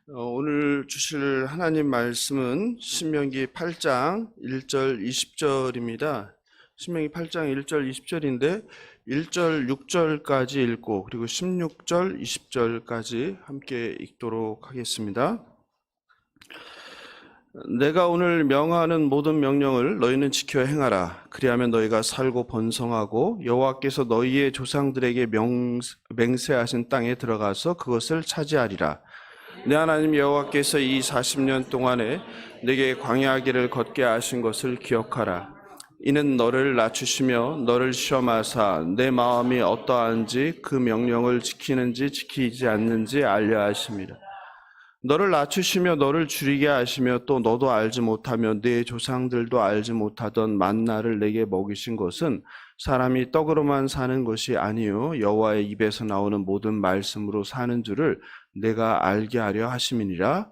오늘 주실 하나님 말씀은 신명기 8장 1절 20절입니다. 신명기 8장 1절 20절인데 1절 6절까지 읽고 그리고 16절 20절까지 함께 읽도록 하겠습니다. 내가 오늘 명하는 모든 명령을 너희는 지켜 행하라. 그리하면 너희가 살고 번성하고 여호와께서 너희의 조상들에게 맹세하신 땅에 들어가서 그것을 차지하리라. 내 하나님 여호와께서 이 40년 동안에 내게 광야 길을 걷게 하신 것을 기억하라. 이는 너를 낮추시며 너를 시험하사 내 마음이 어떠한지 그 명령을 지키는지 지키지 않는지 알려 하심이라. 너를 낮추시며 너를 줄이게 하시며 또 너도 알지 못하며 네 조상들도 알지 못하던 만나를 내게 먹이신 것은 사람이 떡으로만 사는 것이 아니요 여호와의 입에서 나오는 모든 말씀으로 사는 줄을 내가 알게 하려 하심이니라.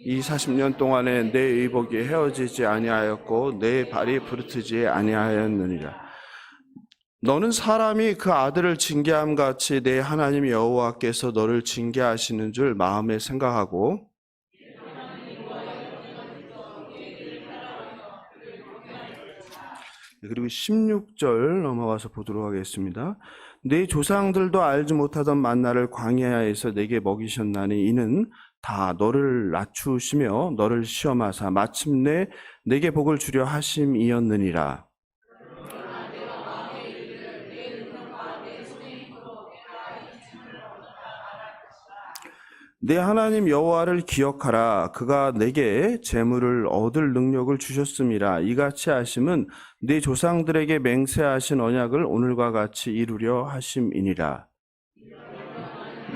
이 40년 동안에 내 의복이 헤어지지 아니하였고 내 발이 부르트지 아니하였느니라. 너는 사람이 그 아들을 징계함 같이 내 하나님 여호와께서 너를 징계하시는 줄 마음에 생각하고 그리고 16절 넘어가서 보도록 하겠습니다. 내 조상들도 알지 못하던 만나를 광야에서 내게 먹이셨나니 이는 다 너를 낮추시며 너를 시험하사 마침내 내게 복을 주려 하심이었느니라. 내 하나님 여호와를 기억하라. 그가 내게 재물을 얻을 능력을 주셨음이라. 이같이 하심은 네 조상들에게 맹세하신 언약을 오늘과 같이 이루려 하심이니라.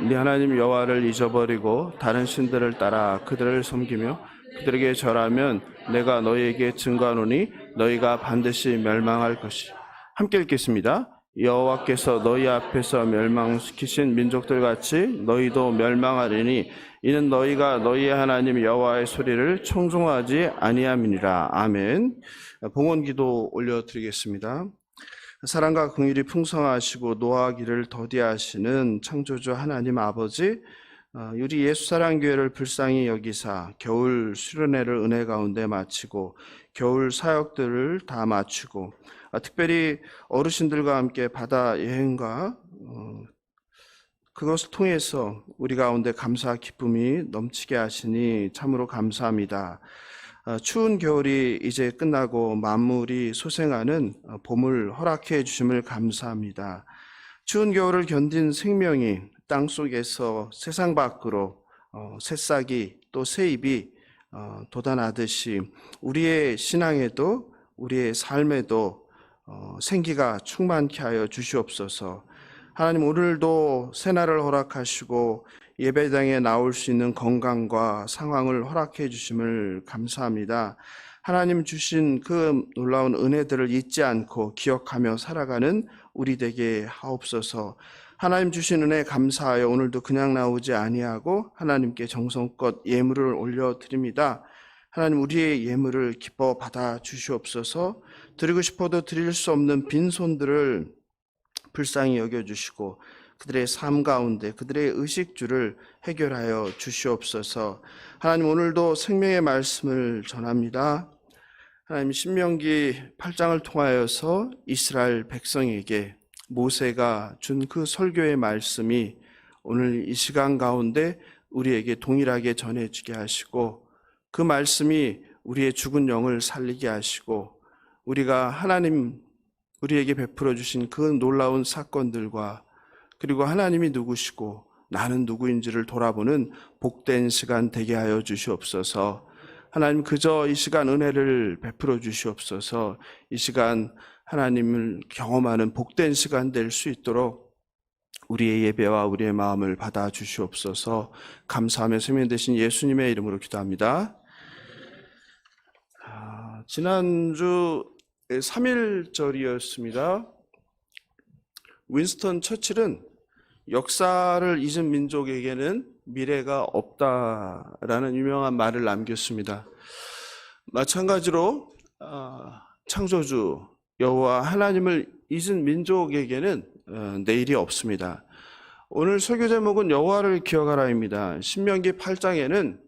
네 하나님 여호와를 잊어버리고 다른 신들을 따라 그들을 섬기며 그들에게 절하면 내가 너희에게 증거하노니 너희가 반드시 멸망할 것이라. 함께 읽겠습니다. 여호와께서 너희 앞에서 멸망시키신 민족들 같이 너희도 멸망하리니 이는 너희가 너희의 하나님 여호와의 소리를 청종하지 아니함이니라. 아멘. 봉헌기도 올려드리겠습니다. 사랑과 긍휼이 풍성하시고 노하기를 더디하시는 창조주 하나님 아버지, 우리 예수사랑교회를 불쌍히 여기사 겨울 수련회를 은혜 가운데 마치고 겨울 사역들을 다 마치고 특별히 어르신들과 함께 바다 여행과 그것을 통해서 우리 가운데 감사 기쁨이 넘치게 하시니 참으로 감사합니다. 추운 겨울이 이제 끝나고 만물이 소생하는 봄을 허락해 주심을 감사합니다. 추운 겨울을 견딘 생명이 땅 속에서 세상 밖으로 새싹이 또 새잎이 돋아나듯이 우리의 신앙에도 우리의 삶에도 생기가 충만케 하여 주시옵소서. 하나님, 오늘도 새날을 허락하시고 예배당에 나올 수 있는 건강과 상황을 허락해 주심을 감사합니다. 하나님 주신 그 놀라운 은혜들을 잊지 않고 기억하며 살아가는 우리 되게 하옵소서. 하나님 주신 은혜 감사하여 오늘도 그냥 나오지 아니하고 하나님께 정성껏 예물을 올려드립니다. 하나님, 우리의 예물을 기뻐 받아 주시옵소서. 드리고 싶어도 드릴 수 없는 빈손들을 불쌍히 여겨주시고 그들의 삶 가운데 그들의 의식주를 해결하여 주시옵소서. 하나님, 오늘도 생명의 말씀을 전합니다. 하나님, 신명기 8장을 통하여서 이스라엘 백성에게 모세가 준 그 설교의 말씀이 오늘 이 시간 가운데 우리에게 동일하게 전해지게 하시고 그 말씀이 우리의 죽은 영을 살리게 하시고 우리가 하나님 우리에게 베풀어 주신 그 놀라운 사건들과 그리고 하나님이 누구시고 나는 누구인지를 돌아보는 복된 시간 되게 하여 주시옵소서. 하나님, 그저 이 시간 은혜를 베풀어 주시옵소서. 이 시간 하나님을 경험하는 복된 시간 될 수 있도록 우리의 예배와 우리의 마음을 받아 주시옵소서. 감사하며 생명 되신 예수님의 이름으로 기도합니다. 지난주 3.1절이었습니다. 윈스턴 처칠은 역사를 잊은 민족에게는 미래가 없다라는 유명한 말을 남겼습니다. 마찬가지로 창조주 여호와 하나님을 잊은 민족에게는 내일이 없습니다. 오늘 설교 제목은 여호와를 기억하라입니다. 신명기 8장에는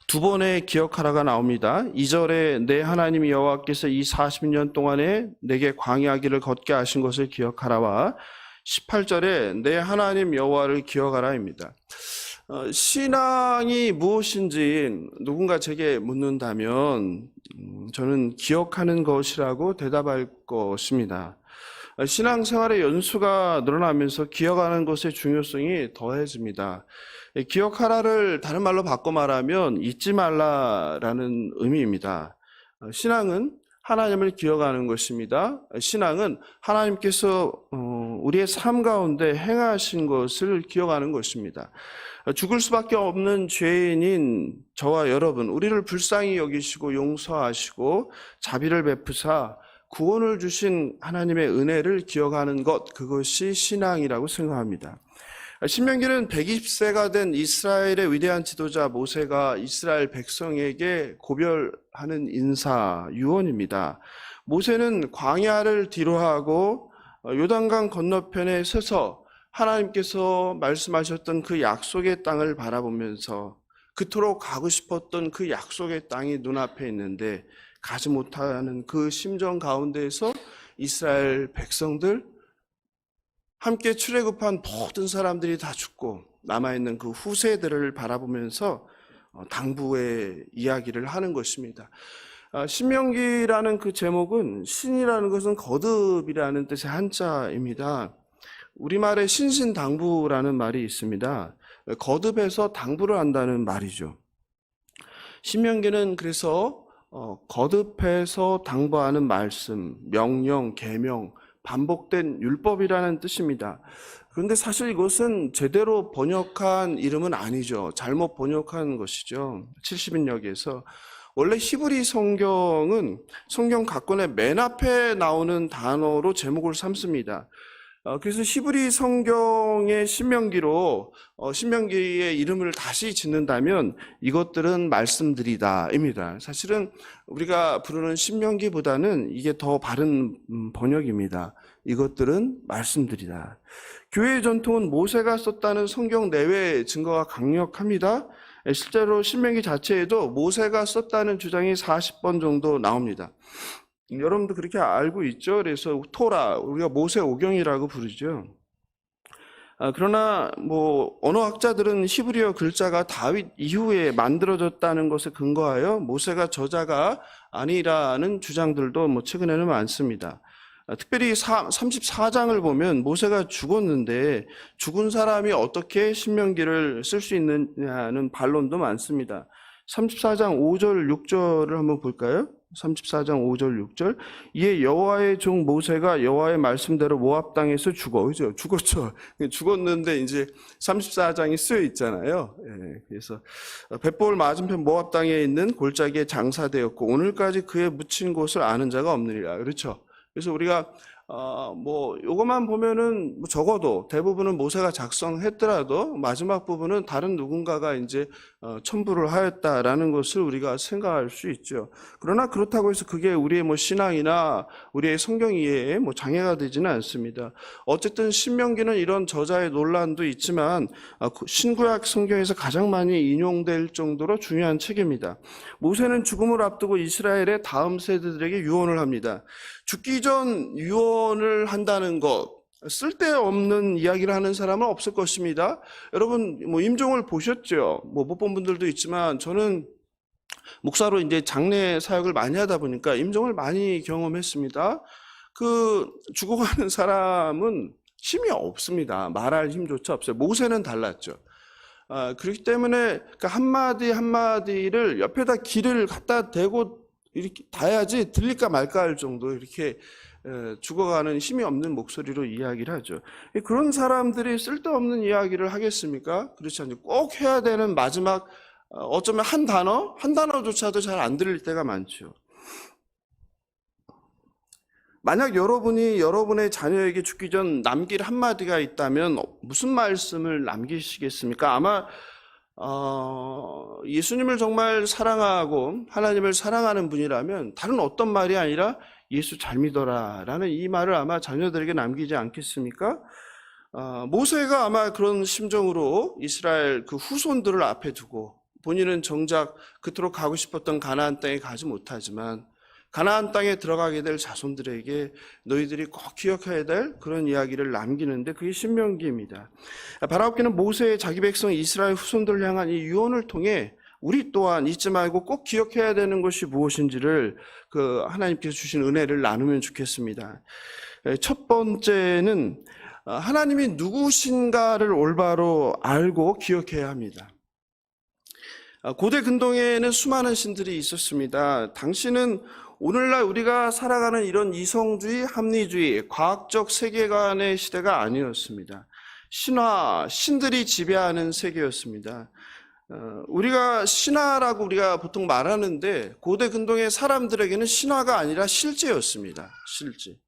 두 번의 기억하라가 나옵니다. 2절에 내 하나님 여호와께서 이 40년 동안에 내게 광야길을 걷게 하신 것을 기억하라와 18절에 내 하나님 여호와를 기억하라입니다. 신앙이 무엇인지 누군가 제게 묻는다면 저는 기억하는 것이라고 대답할 것입니다. 신앙생활의 연수가 늘어나면서 기억하는 것의 중요성이 더해집니다. 기억하라를 다른 말로 바꿔 말하면 잊지 말라라는 의미입니다. 신앙은 하나님을 기억하는 것입니다. 신앙은 하나님께서 우리의 삶 가운데 행하신 것을 기억하는 것입니다. 죽을 수밖에 없는 죄인인 저와 여러분, 우리를 불쌍히 여기시고 용서하시고 자비를 베푸사 구원을 주신 하나님의 은혜를 기억하는 것, 그것이 신앙이라고 생각합니다. 신명기는 120세가 된 이스라엘의 위대한 지도자 모세가 이스라엘 백성에게 고별하는 인사 유언입니다. 모세는 광야를 뒤로하고 요단강 건너편에 서서 하나님께서 말씀하셨던 그 약속의 땅을 바라보면서 그토록 가고 싶었던 그 약속의 땅이 눈앞에 있는데 가지 못하는 그 심정 가운데에서 이스라엘 백성들, 함께 출애굽한 모든 사람들이 다 죽고 남아있는 그 후세들을 바라보면서 당부의 이야기를 하는 것입니다. 신명기라는 그 제목은, 신이라는 것은 거듭이라는 뜻의 한자입니다. 우리말에 신신당부라는 말이 있습니다. 거듭해서 당부를 한다는 말이죠. 신명기는 그래서 거듭해서 당부하는 말씀, 명령, 계명, 반복된 율법이라는 뜻입니다. 그런데 사실 이것은 제대로 번역한 이름은 아니죠. 잘못 번역한 것이죠. 70인역에서. 원래 히브리 성경은 성경 각권의 맨 앞에 나오는 단어로 제목을 삼습니다. 그래서 히브리 성경의 신명기로 신명기의 이름을 다시 짓는다면 이것들은 말씀들이다입니다. 사실은 우리가 부르는 신명기보다는 이게 더 바른 번역입니다. 이것들은 말씀들이다. 교회의 전통은 모세가 썼다는 성경 내외 증거가 강력합니다. 실제로 신명기 자체에도 모세가 썼다는 주장이 40번 정도 나옵니다. 여러분도 그렇게 알고 있죠? 그래서 토라, 우리가 모세 오경이라고 부르죠. 그러나 언어학자들은 히브리어 글자가 다윗 이후에 만들어졌다는 것에 근거하여 모세가 저자가 아니라는 주장들도 최근에는 많습니다. 특별히 34장을 보면 모세가 죽었는데 죽은 사람이 어떻게 신명기를 쓸 수 있느냐는 반론도 많습니다. 34장 5절 6절을 한번 볼까요? 34장 5절 6절. 이에 여호와의 종 모세가 여호와의 말씀대로 모압 땅에서 죽었죠. 죽었는데 이제 34장이 쓰여 있잖아요. 그래서 벳볼 맞은편 모압 땅에 있는 골짜기에 장사되었고 오늘까지 그의 묻힌 곳을 아는 자가 없느니라. 그렇죠. 그래서 우리가 요것만 보면은 적어도 대부분은 모세가 작성했더라도 마지막 부분은 다른 누군가가 이제 첨부를 하였다라는 것을 우리가 생각할 수 있죠. 그러나 그렇다고 해서 그게 우리의 신앙이나 우리의 성경 이해에 장애가 되지는 않습니다. 어쨌든 신명기는 이런 저자의 논란도 있지만 신구약 성경에서 가장 많이 인용될 정도로 중요한 책입니다. 모세는 죽음을 앞두고 이스라엘의 다음 세대들에게 유언을 합니다. 죽기 전 유언을 한다는 것, 쓸데없는 이야기를 하는 사람은 없을 것입니다. 여러분 임종을 보셨죠? 못 본 분들도 있지만 저는 목사로 이제 장례 사역을 많이 하다 보니까 임종을 많이 경험했습니다. 죽어가는 사람은 힘이 없습니다. 말할 힘조차 없어요. 모세는 달랐죠. 그렇기 때문에 그 한마디 한마디를 옆에다 길을 갖다 대고 이렇게 닿아야지 들릴까 말까 할 정도 이렇게 죽어가는 힘이 없는 목소리로 이야기를 하죠. 그런 사람들이 쓸데없는 이야기를 하겠습니까? 그렇지 않죠. 꼭 해야 되는 마지막 어쩌면 한 단어조차도 잘 안 들릴 때가 많죠. 만약 여러분이 여러분의 자녀에게 죽기 전 남길 한마디가 있다면 무슨 말씀을 남기시겠습니까? 아마 예수님을 정말 사랑하고 하나님을 사랑하는 분이라면 다른 어떤 말이 아니라 예수 잘 믿어라 라는 이 말을 아마 자녀들에게 남기지 않겠습니까? 모세가 아마 그런 심정으로 이스라엘 그 후손들을 앞에 두고 본인은 정작 그토록 가고 싶었던 가나안 땅에 가지 못하지만 가나안 땅에 들어가게 될 자손들에게 너희들이 꼭 기억해야 될 그런 이야기를 남기는데 그게 신명기입니다. 바라옵기는 모세의 자기 백성 이스라엘 후손들을 향한 이 유언을 통해 우리 또한 잊지 말고 꼭 기억해야 되는 것이 무엇인지를 그 하나님께서 주신 은혜를 나누면 좋겠습니다. 첫 번째는 하나님이 누구신가를 올바로 알고 기억해야 합니다. 고대 근동에는 수많은 신들이 있었습니다. 당시는 오늘날 우리가 살아가는 이런 이성주의, 합리주의, 과학적 세계관의 시대가 아니었습니다. 신화, 신들이 지배하는 세계였습니다. 우리가 신화라고 우리가 보통 말하는데 고대 근동의 사람들에게는 신화가 아니라 실제였습니다. 실제.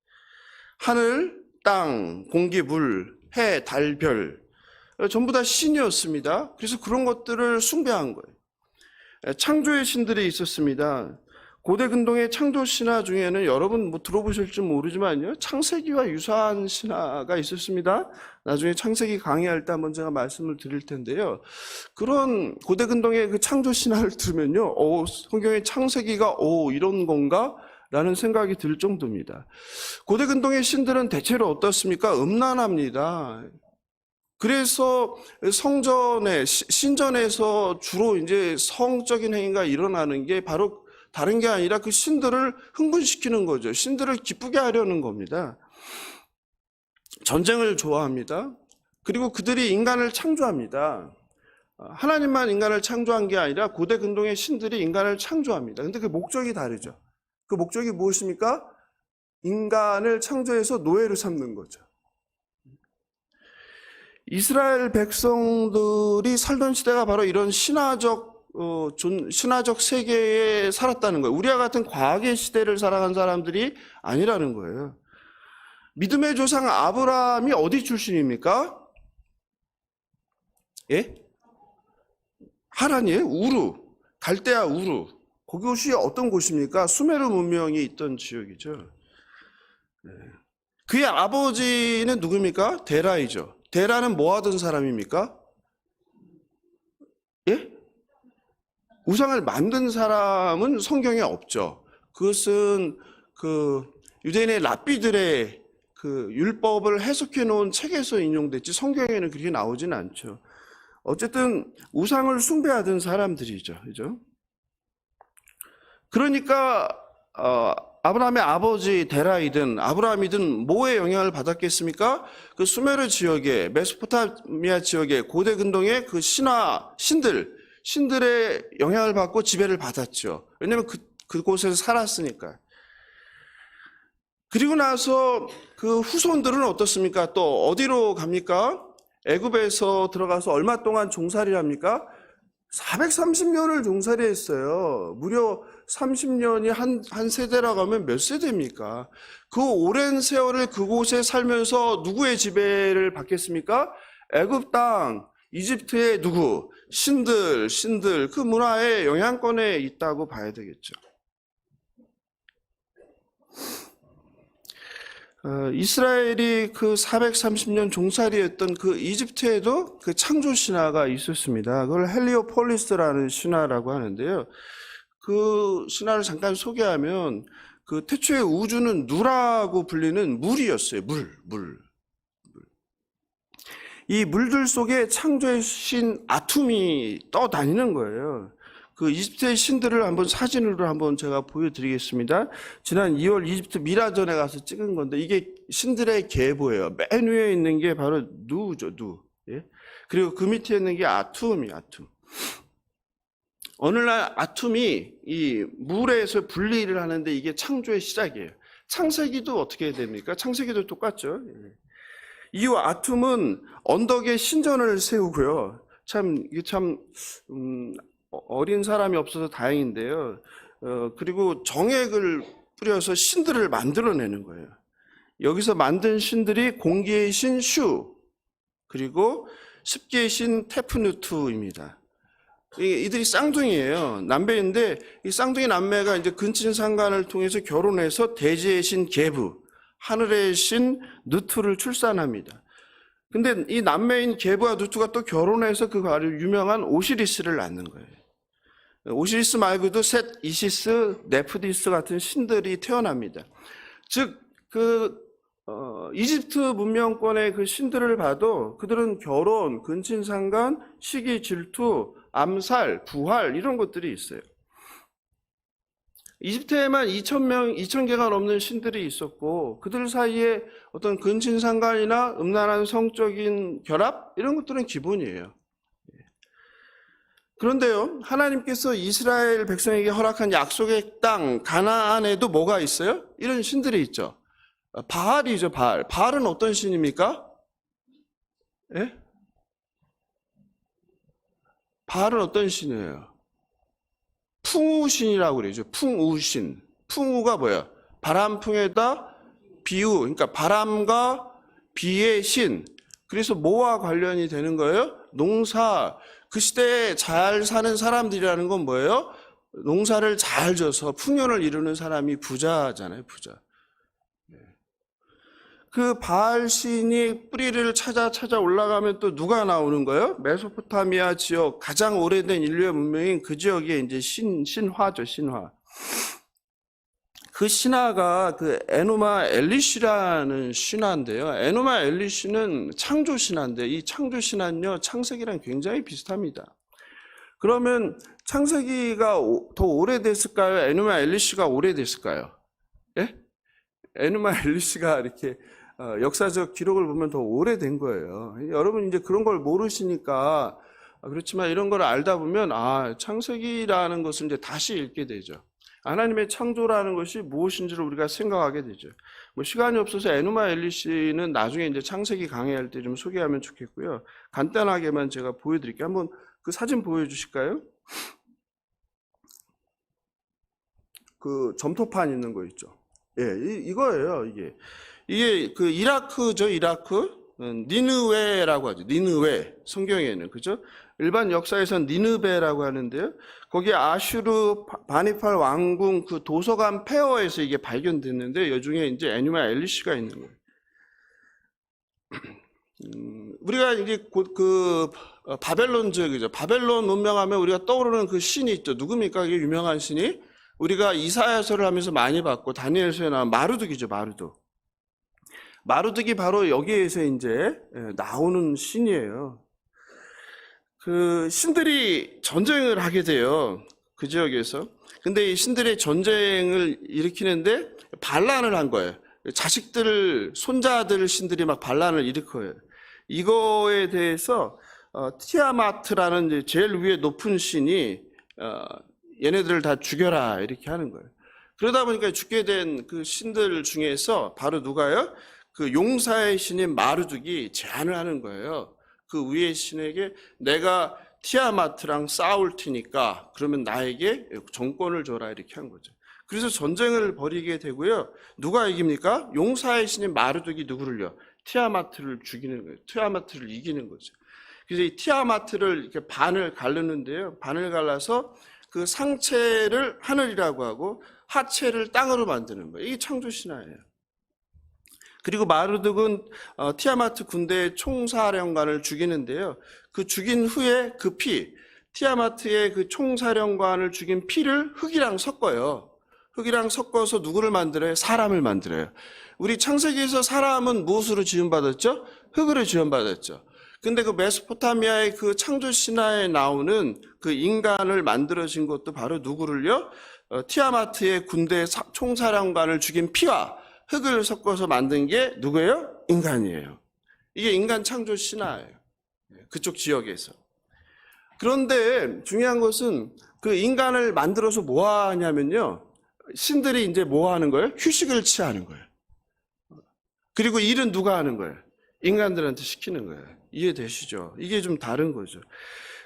하늘, 땅, 공기, 물, 해, 달, 별 전부 다 신이었습니다. 그래서 그런 것들을 숭배한 거예요. 창조의 신들이 있었습니다. 고대 근동의 창조 신화 중에는 여러분 들어보실지 모르지만요, 창세기와 유사한 신화가 있었습니다. 나중에 창세기 강의할 때 한번 제가 말씀을 드릴 텐데요. 그런 고대 근동의 그 창조 신화를 들으면요, 성경의 창세기가 이런 건가? 라는 생각이 들 정도입니다. 고대 근동의 신들은 대체로 어떻습니까? 음란합니다. 그래서 성전에, 신전에서 주로 이제 성적인 행위가 일어나는 게 바로 다른 게 아니라 그 신들을 흥분시키는 거죠. 신들을 기쁘게 하려는 겁니다. 전쟁을 좋아합니다. 그리고 그들이 인간을 창조합니다. 하나님만 인간을 창조한 게 아니라 고대 근동의 신들이 인간을 창조합니다. 근데 그 목적이 다르죠. 그 목적이 무엇입니까? 인간을 창조해서 노예로 삼는 거죠. 이스라엘 백성들이 살던 시대가 바로 이런 신화적 세계에 살았다는 거예요. 우리와 같은 과학의 시대를 살아간 사람들이 아니라는 거예요. 믿음의 조상 아브라함이 어디 출신입니까? 예? 하란이에요? 우루. 갈대아 우루. 그곳이 어떤 곳입니까? 수메르 문명이 있던 지역이죠. 그의 아버지는 누굽니까? 데라이죠. 데라는 뭐 하던 사람입니까? 예? 우상을 만든 사람은 성경에 없죠. 그것은 그 유대인의 랍비들의 그 율법을 해석해 놓은 책에서 인용됐지 성경에는 그렇게 나오진 않죠. 어쨌든 우상을 숭배하던 사람들이죠. 그죠? 그러니까 아브라함의 아버지 데라이든 아브라함이든 뭐에 영향을 받았겠습니까? 그 수메르 지역에, 메소포타미아 지역에 고대 근동의 그 신들의 영향을 받고 지배를 받았죠. 왜냐하면 그곳에서 살았으니까. 그리고 나서 그 후손들은 어떻습니까? 또 어디로 갑니까? 애굽에서 들어가서 얼마 동안 종살이를 합니까? 430년을 종살이했어요. 무려 30년이 한 세대라고 하면 몇 세대입니까? 그 오랜 세월을 그곳에 살면서 누구의 지배를 받겠습니까? 애굽 땅, 이집트의 누구? 신들 그 문화의 영향권에 있다고 봐야 되겠죠. 이스라엘이 그 430년 종살이했던 그 이집트에도 그 창조 신화가 있었습니다. 그걸 헬리오폴리스라는 신화라고 하는데요. 그 신화를 잠깐 소개하면 그 태초의 우주는 누라고 불리는 물이었어요. 물. 이 물들 속에 창조의 신 아툼이 떠다니는 거예요. 그 이집트의 신들을 한번 사진으로 한번 제가 보여드리겠습니다. 지난 2월 이집트 미라전에 가서 찍은 건데 이게 신들의 계보예요. 맨 위에 있는 게 바로 누죠, 누. 예? 그리고 그 밑에 있는 게 아툼이 아툼. 어느 날 아툼이 이 물에서 분리를 하는데 이게 창조의 시작이에요. 창세기도 어떻게 됩니까? 창세기도 똑같죠. 이 아툼은 언덕에 신전을 세우고요. 어린 사람이 없어서 다행인데요. 그리고 정액을 뿌려서 신들을 만들어내는 거예요. 여기서 만든 신들이 공기의 신 슈, 그리고 습기의 신 테프누트입니다. 이들이 쌍둥이에요. 남매인데 이 쌍둥이 남매가 이제 근친상간을 통해서 결혼해서 대지의 신 게브, 하늘의 신 누트를 출산합니다. 근데 이 남매인 게브와 누투가 또 결혼해서 그 아주 유명한 오시리스를 낳는 거예요. 오시리스 말고도 셋, 이시스, 네프디스 같은 신들이 태어납니다. 즉, 이집트 문명권의 그 신들을 봐도 그들은 결혼, 근친상간, 시기, 질투, 암살, 부활 이런 것들이 있어요. 이집트에만 2,000개가 넘는 신들이 있었고 그들 사이에 어떤 근친상간이나 음란한 성적인 결합 이런 것들은 기본이에요. 그런데요, 하나님께서 이스라엘 백성에게 허락한 약속의 땅 가나안에도 뭐가 있어요? 이런 신들이 있죠. 바알이죠, 바알. 바알은 어떤 신입니까? 예? 바알은 어떤 신이에요? 풍우신이라고 그러죠. 풍우신. 풍우가 뭐야? 바람풍에다 비우. 그러니까 바람과 비의 신. 그래서 뭐와 관련이 되는 거예요? 농사. 그 시대에 잘 사는 사람들이라는 건 뭐예요? 농사를 잘 져서 풍요를 이루는 사람이 부자잖아요, 부자. 그 바알 신이 뿌리를 찾아 올라가면 또 누가 나오는 거예요? 메소포타미아 지역 가장 오래된 인류의 문명인 그 지역에 이제 신화죠, 신화. 그 신화가 그 에누마 엘리시라는 신화인데요. 에누마 엘리시는 창조 신화인데 이 창조 신화는요, 창세기랑 굉장히 비슷합니다. 그러면 창세기가 더 오래됐을까요? 에누마 엘리시가 오래됐을까요? 예? 에누마 엘리시가 이렇게 역사적 기록을 보면 더 오래된 거예요. 여러분 이제 그런 걸 모르시니까 그렇지만 이런 걸 알다 보면 창세기라는 것을 이제 다시 읽게 되죠. 하나님의 창조라는 것이 무엇인지를 우리가 생각하게 되죠. 뭐 시간이 없어서 에누마 엘리시는 나중에 이제 창세기 강의할 때 좀 소개하면 좋겠고요. 간단하게만 제가 보여드릴게요. 한번 그 사진 보여주실까요? 그 점토판 있는 거 있죠. 예, 이거예요. 이게 그 이라크죠, 이라크. 니느웨라고 하죠. 니느웨. 성경에는, 그죠? 일반 역사에서는 니느베라고 하는데요. 거기에 아슈르 바니팔 왕궁 그 도서관 폐허에서 이게 발견됐는데, 여중에 이제 에누마 엘리시가 있는 거예요. 우리가 이제 그 바벨론 지역이죠. 바벨론 문명하면 우리가 떠오르는 그 신이 있죠. 누굽니까? 이게 유명한 신이? 우리가 이사야서를 하면서 많이 봤고, 다니엘서에 나온 마루둑이죠, 마루둑. 마루둑이 바로 여기에서 이제 나오는 신이에요. 그 신들이 전쟁을 하게 돼요. 그 지역에서. 근데 이 신들의 전쟁을 일으키는데 반란을 한 거예요. 손자들 신들이 막 반란을 일으켜요. 이거에 대해서 티아마트라는 이제 제일 위에 높은 신이 얘네들을 다 죽여라 이렇게 하는 거예요. 그러다 보니까 죽게 된 그 신들 중에서 바로 누가요? 그 용사의 신인 마루둑이 제안을 하는 거예요. 그 위의 신에게 내가 티아마트랑 싸울 테니까 그러면 나에게 정권을 줘라 이렇게 한 거죠. 그래서 전쟁을 벌이게 되고요. 누가 이깁니까? 용사의 신인 마루둑이 누구를요? 티아마트를 죽이는 거예요. 티아마트를 이기는 거죠. 그래서 이 티아마트를 이렇게 반을 가르는데요. 반을 갈라서 그 상체를 하늘이라고 하고 하체를 땅으로 만드는 거예요. 이게 창조 신화예요. 그리고 마루둑은 티아마트 군대의 총사령관을 죽이는데요. 그 죽인 후에 그 티아마트의 그 총사령관을 죽인 피를 흙이랑 섞어요. 흙이랑 섞어서 누구를 만들어요? 사람을 만들어요. 우리 창세기에서 사람은 무엇으로 지음받았죠? 흙으로 지음받았죠. 근데 그 메소포타미아의 그 창조 신화에 나오는 그 인간을 만들어진 것도 바로 누구를요? 티아마트의 군대 총사령관을 죽인 피와 흙을 섞어서 만든 게 누구예요? 인간이에요. 이게 인간 창조 신화예요. 그쪽 지역에서. 그런데 중요한 것은 그 인간을 만들어서 뭐 하냐면요. 신들이 이제 뭐 하는 거예요? 휴식을 취하는 거예요. 그리고 일은 누가 하는 거예요? 인간들한테 시키는 거예요. 이해되시죠? 이게 좀 다른 거죠.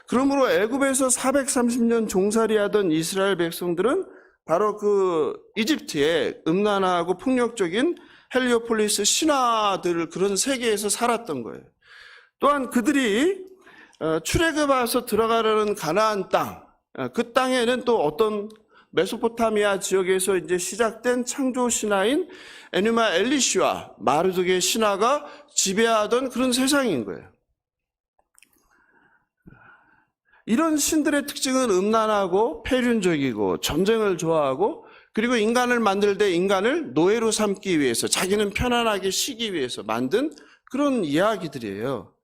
그러므로 애굽에서 430년 종살이하던 이스라엘 백성들은 바로 그 이집트의 음란하고 폭력적인 헬리오폴리스 신화들 그런 세계에서 살았던 거예요. 또한 그들이 출애굽 와서 들어가려는 가나안 땅, 그 땅에는 또 어떤 메소포타미아 지역에서 이제 시작된 창조 신화인 에누마 엘리시와 마르둑의 신화가 지배하던 그런 세상인 거예요. 이런 신들의 특징은 음란하고 폐륜적이고 전쟁을 좋아하고 그리고 인간을 만들 때 인간을 노예로 삼기 위해서 자기는 편안하게 쉬기 위해서 만든 그런 이야기들이에요.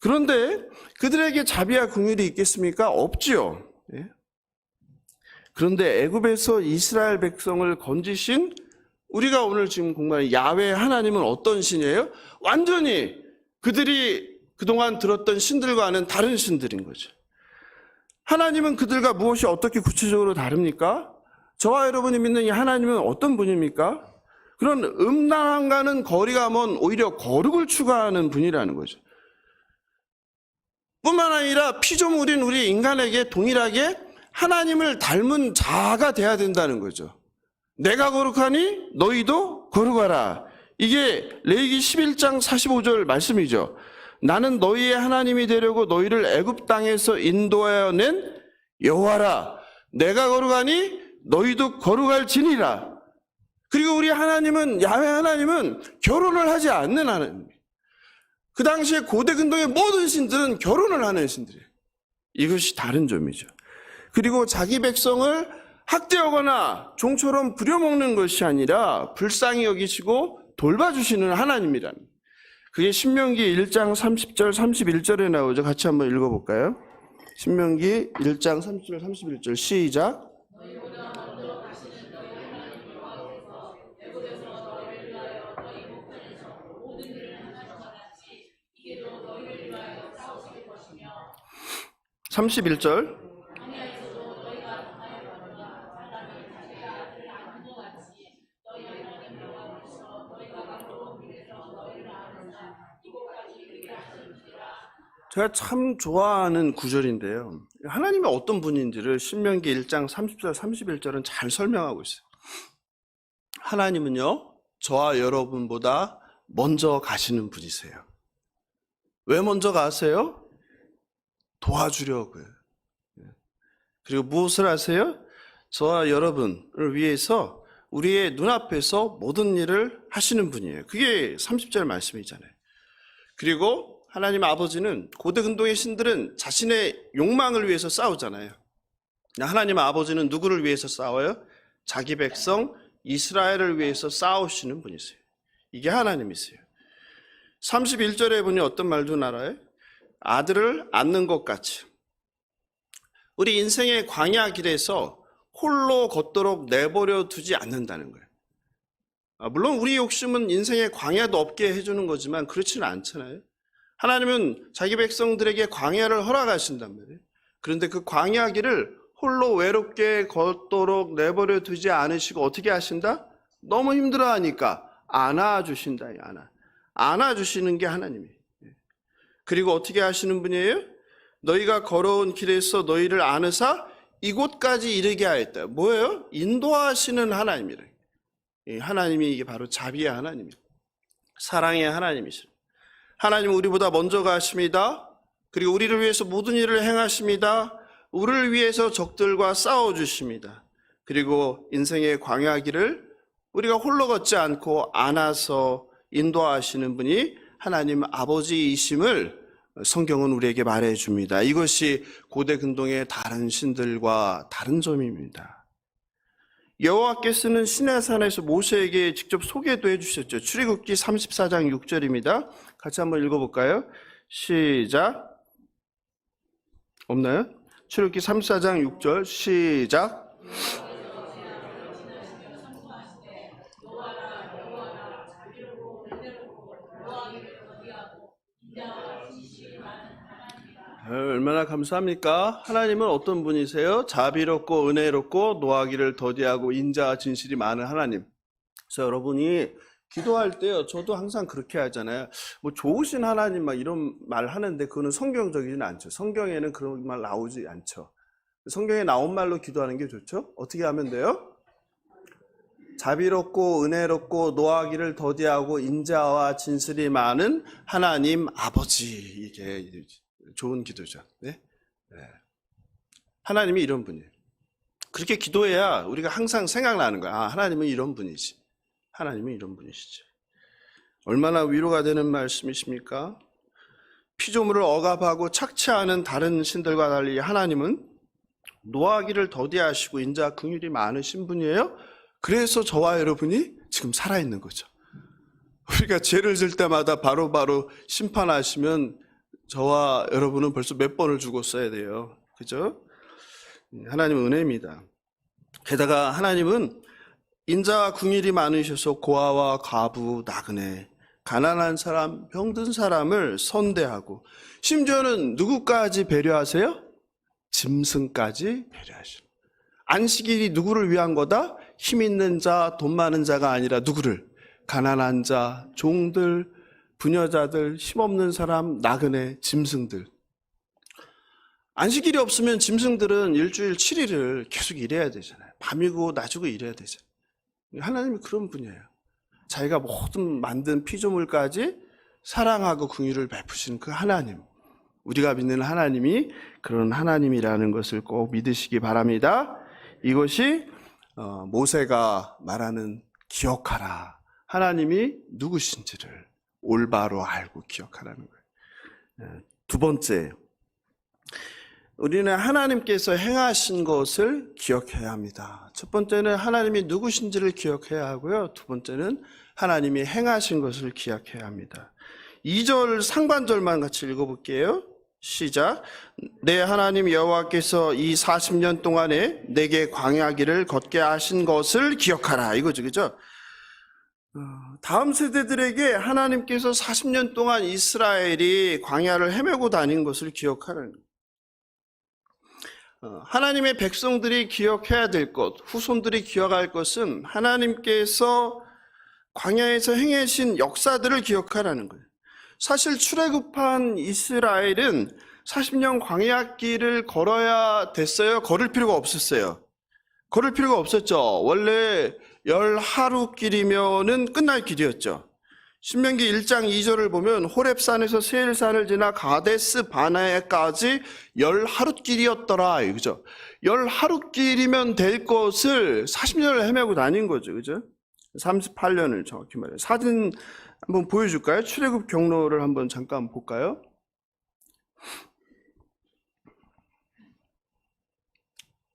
그런데 그들에게 자비와 긍휼이 있겠습니까? 없지요. 예? 그런데 애굽에서 이스라엘 백성을 건지신 우리가 오늘 지금 공부하는 야훼 하나님은 어떤 신이에요? 완전히 그들이 그동안 들었던 신들과는 다른 신들인 거죠. 하나님은 그들과 무엇이 어떻게 구체적으로 다릅니까? 저와 여러분이 믿는 이 하나님은 어떤 분입니까? 그런 음란함과는 거리가 먼 오히려 거룩을 추구하는 분이라는 거죠. 뿐만 아니라 피조물인 우리 인간에게 동일하게 하나님을 닮은 자아가 돼야 된다는 거죠. 내가 거룩하니 너희도 거룩하라. 이게 레위기 11장 45절 말씀이죠. 나는 너희의 하나님이 되려고 너희를 애굽 땅에서 인도하여 낸 여호와라. 내가 거룩하니 너희도 거룩할지니라. 그리고 우리 하나님은 야훼 하나님은 결혼을 하지 않는 하나님이에요. 그 당시에 고대 근동의 모든 신들은 결혼을 하는 신들이에요. 이것이 다른 점이죠. 그리고 자기 백성을 학대하거나 종처럼 부려먹는 것이 아니라 불쌍히 여기시고 돌봐주시는 하나님이라는, 그게 신명기 1장 30절 31절에 나오죠. 같이 한번 읽어볼까요? 신명기 1장 30절 31절 시작. (31절) 제가 참 좋아하는 구절인데요. 하나님이 어떤 분인지를 신명기 1장 30절 31절은 잘 설명하고 있어요. 하나님은요, 저와 여러분보다 먼저 가시는 분이세요. 왜 먼저 가세요? 도와주려고요. 그리고 무엇을 하세요? 저와 여러분을 위해서 우리의 눈앞에서 모든 일을 하시는 분이에요. 그게 30절 말씀이잖아요. 그리고 하나님 아버지는, 고대 근동의 신들은 자신의 욕망을 위해서 싸우잖아요. 하나님 아버지는 누구를 위해서 싸워요? 자기 백성 이스라엘을 위해서 싸우시는 분이세요. 이게 하나님이세요. 31절에 보니 어떤 말도 알아요? 아들을 낳는 것 같이. 우리 인생의 광야 길에서 홀로 걷도록 내버려 두지 않는다는 거예요. 물론 우리 욕심은 인생의 광야도 없게 해주는 거지만 그렇지는 않잖아요. 하나님은 자기 백성들에게 광야를 허락하신단 말이에요. 그런데 그 광야 길을 홀로 외롭게 걷도록 내버려 두지 않으시고 어떻게 하신다? 너무 힘들어하니까 안아주신다. 안아주시는 게 하나님이에요. 그리고 어떻게 하시는 분이에요? 너희가 걸어온 길에서 너희를 안으사 이곳까지 이르게 하였다. 뭐예요? 인도하시는 하나님이래. 하나님이 이게 바로 자비의 하나님이에요. 사랑의 하나님이시죠. 하나님은 우리보다 먼저 가십니다. 그리고 우리를 위해서 모든 일을 행하십니다. 우리를 위해서 적들과 싸워주십니다. 그리고 인생의 광야길을 우리가 홀로 걷지 않고 안아서 인도하시는 분이 하나님 아버지이심을 성경은 우리에게 말해줍니다. 이것이 고대 근동의 다른 신들과 다른 점입니다. 여호와께서는 시내산에서 모세에게 직접 소개도 해주셨죠. 출애굽기 34장 6절입니다. 같이 한번 읽어볼까요? 시작. 없나요? 출애굽기 34장 6절 시작. 얼마나 감사합니까? 하나님은 어떤 분이세요? 자비롭고 은혜롭고 노하기를 더디하고 인자와 진실이 많은 하나님. 그래서 여러분이 기도할 때요, 저도 항상 그렇게 하잖아요. 뭐 좋으신 하나님 막 이런 말 하는데 그거는 성경적이진 않죠. 성경에는 그런 말 나오지 않죠. 성경에 나온 말로 기도하는 게 좋죠. 어떻게 하면 돼요? 자비롭고 은혜롭고 노하기를 더디하고 인자와 진실이 많은 하나님 아버지. 이게 좋은 기도죠. 네? 네. 하나님이 이런 분이에요. 그렇게 기도해야 우리가 항상 생각나는 거야. 아, 하나님은 이런 분이지. 하나님은 이런 분이시지. 얼마나 위로가 되는 말씀이십니까? 피조물을 억압하고 착취하는 다른 신들과 달리 하나님은 노하기를 더디하시고 인자 긍휼이 많으신 분이에요. 그래서 저와 여러분이 지금 살아있는 거죠. 우리가 죄를 질 때마다 바로바로 심판하시면 저와 여러분은 벌써 몇 번을 죽었어야 돼요. 그죠? 하나님은 은혜입니다. 게다가 하나님은 인자와 긍휼이 많으셔서 고아와 과부, 나그네, 가난한 사람, 병든 사람을 선대하고 심지어는 누구까지 배려하세요? 짐승까지 배려하시는. 안식일이 누구를 위한 거다? 힘 있는 자, 돈 많은 자가 아니라 누구를? 가난한 자, 종들, 부녀자들, 힘없는 사람, 나그네, 짐승들. 안식일이 없으면 짐승들은 일주일 7일을 계속 일해야 되잖아요. 밤이고 낮이고 일해야 되잖아요. 하나님이 그런 분이에요. 자기가 모든 만든 피조물까지 사랑하고 긍휼을 베푸시는 그 하나님, 우리가 믿는 하나님이 그런 하나님이라는 것을 꼭 믿으시기 바랍니다. 이것이 모세가 말하는 기억하라, 하나님이 누구신지를 올바로 알고 기억하라는 거예요. 두 번째, 우리는 하나님께서 행하신 것을 기억해야 합니다. 첫 번째는 하나님이 누구신지를 기억해야 하고요. 두 번째는 하나님이 행하신 것을 기억해야 합니다. 2절 상반절만 같이 읽어볼게요. 시작. 내 하나님 여호와께서 이 40년 동안에 내게 광야길을 걷게 하신 것을 기억하라. 이거죠, 그죠? 다음 세대들에게 하나님께서 40년 동안 이스라엘이 광야를 헤매고 다닌 것을 기억하라는 거예요. 하나님의 백성들이 기억해야 될 것, 후손들이 기억할 것은 하나님께서 광야에서 행하신 역사들을 기억하라는 거예요. 사실 출애굽한 이스라엘은 40년 광야길을 걸어야 됐어요? 걸을 필요가 없었어요. 걸을 필요가 없었죠. 원래 10하루길이면은 끝날 길이었죠. 신명기 1장 2절을 보면 호렙산에서 세일산을 지나 가데스 바네까지 10하루길이었더라. 그죠? 10하루길이면 될 것을 40년을 헤매고 다닌 거죠. 그죠? 38년을 정확히 말해요. 사진 한번 보여줄까요? 출애굽 경로를 한번 잠깐 볼까요?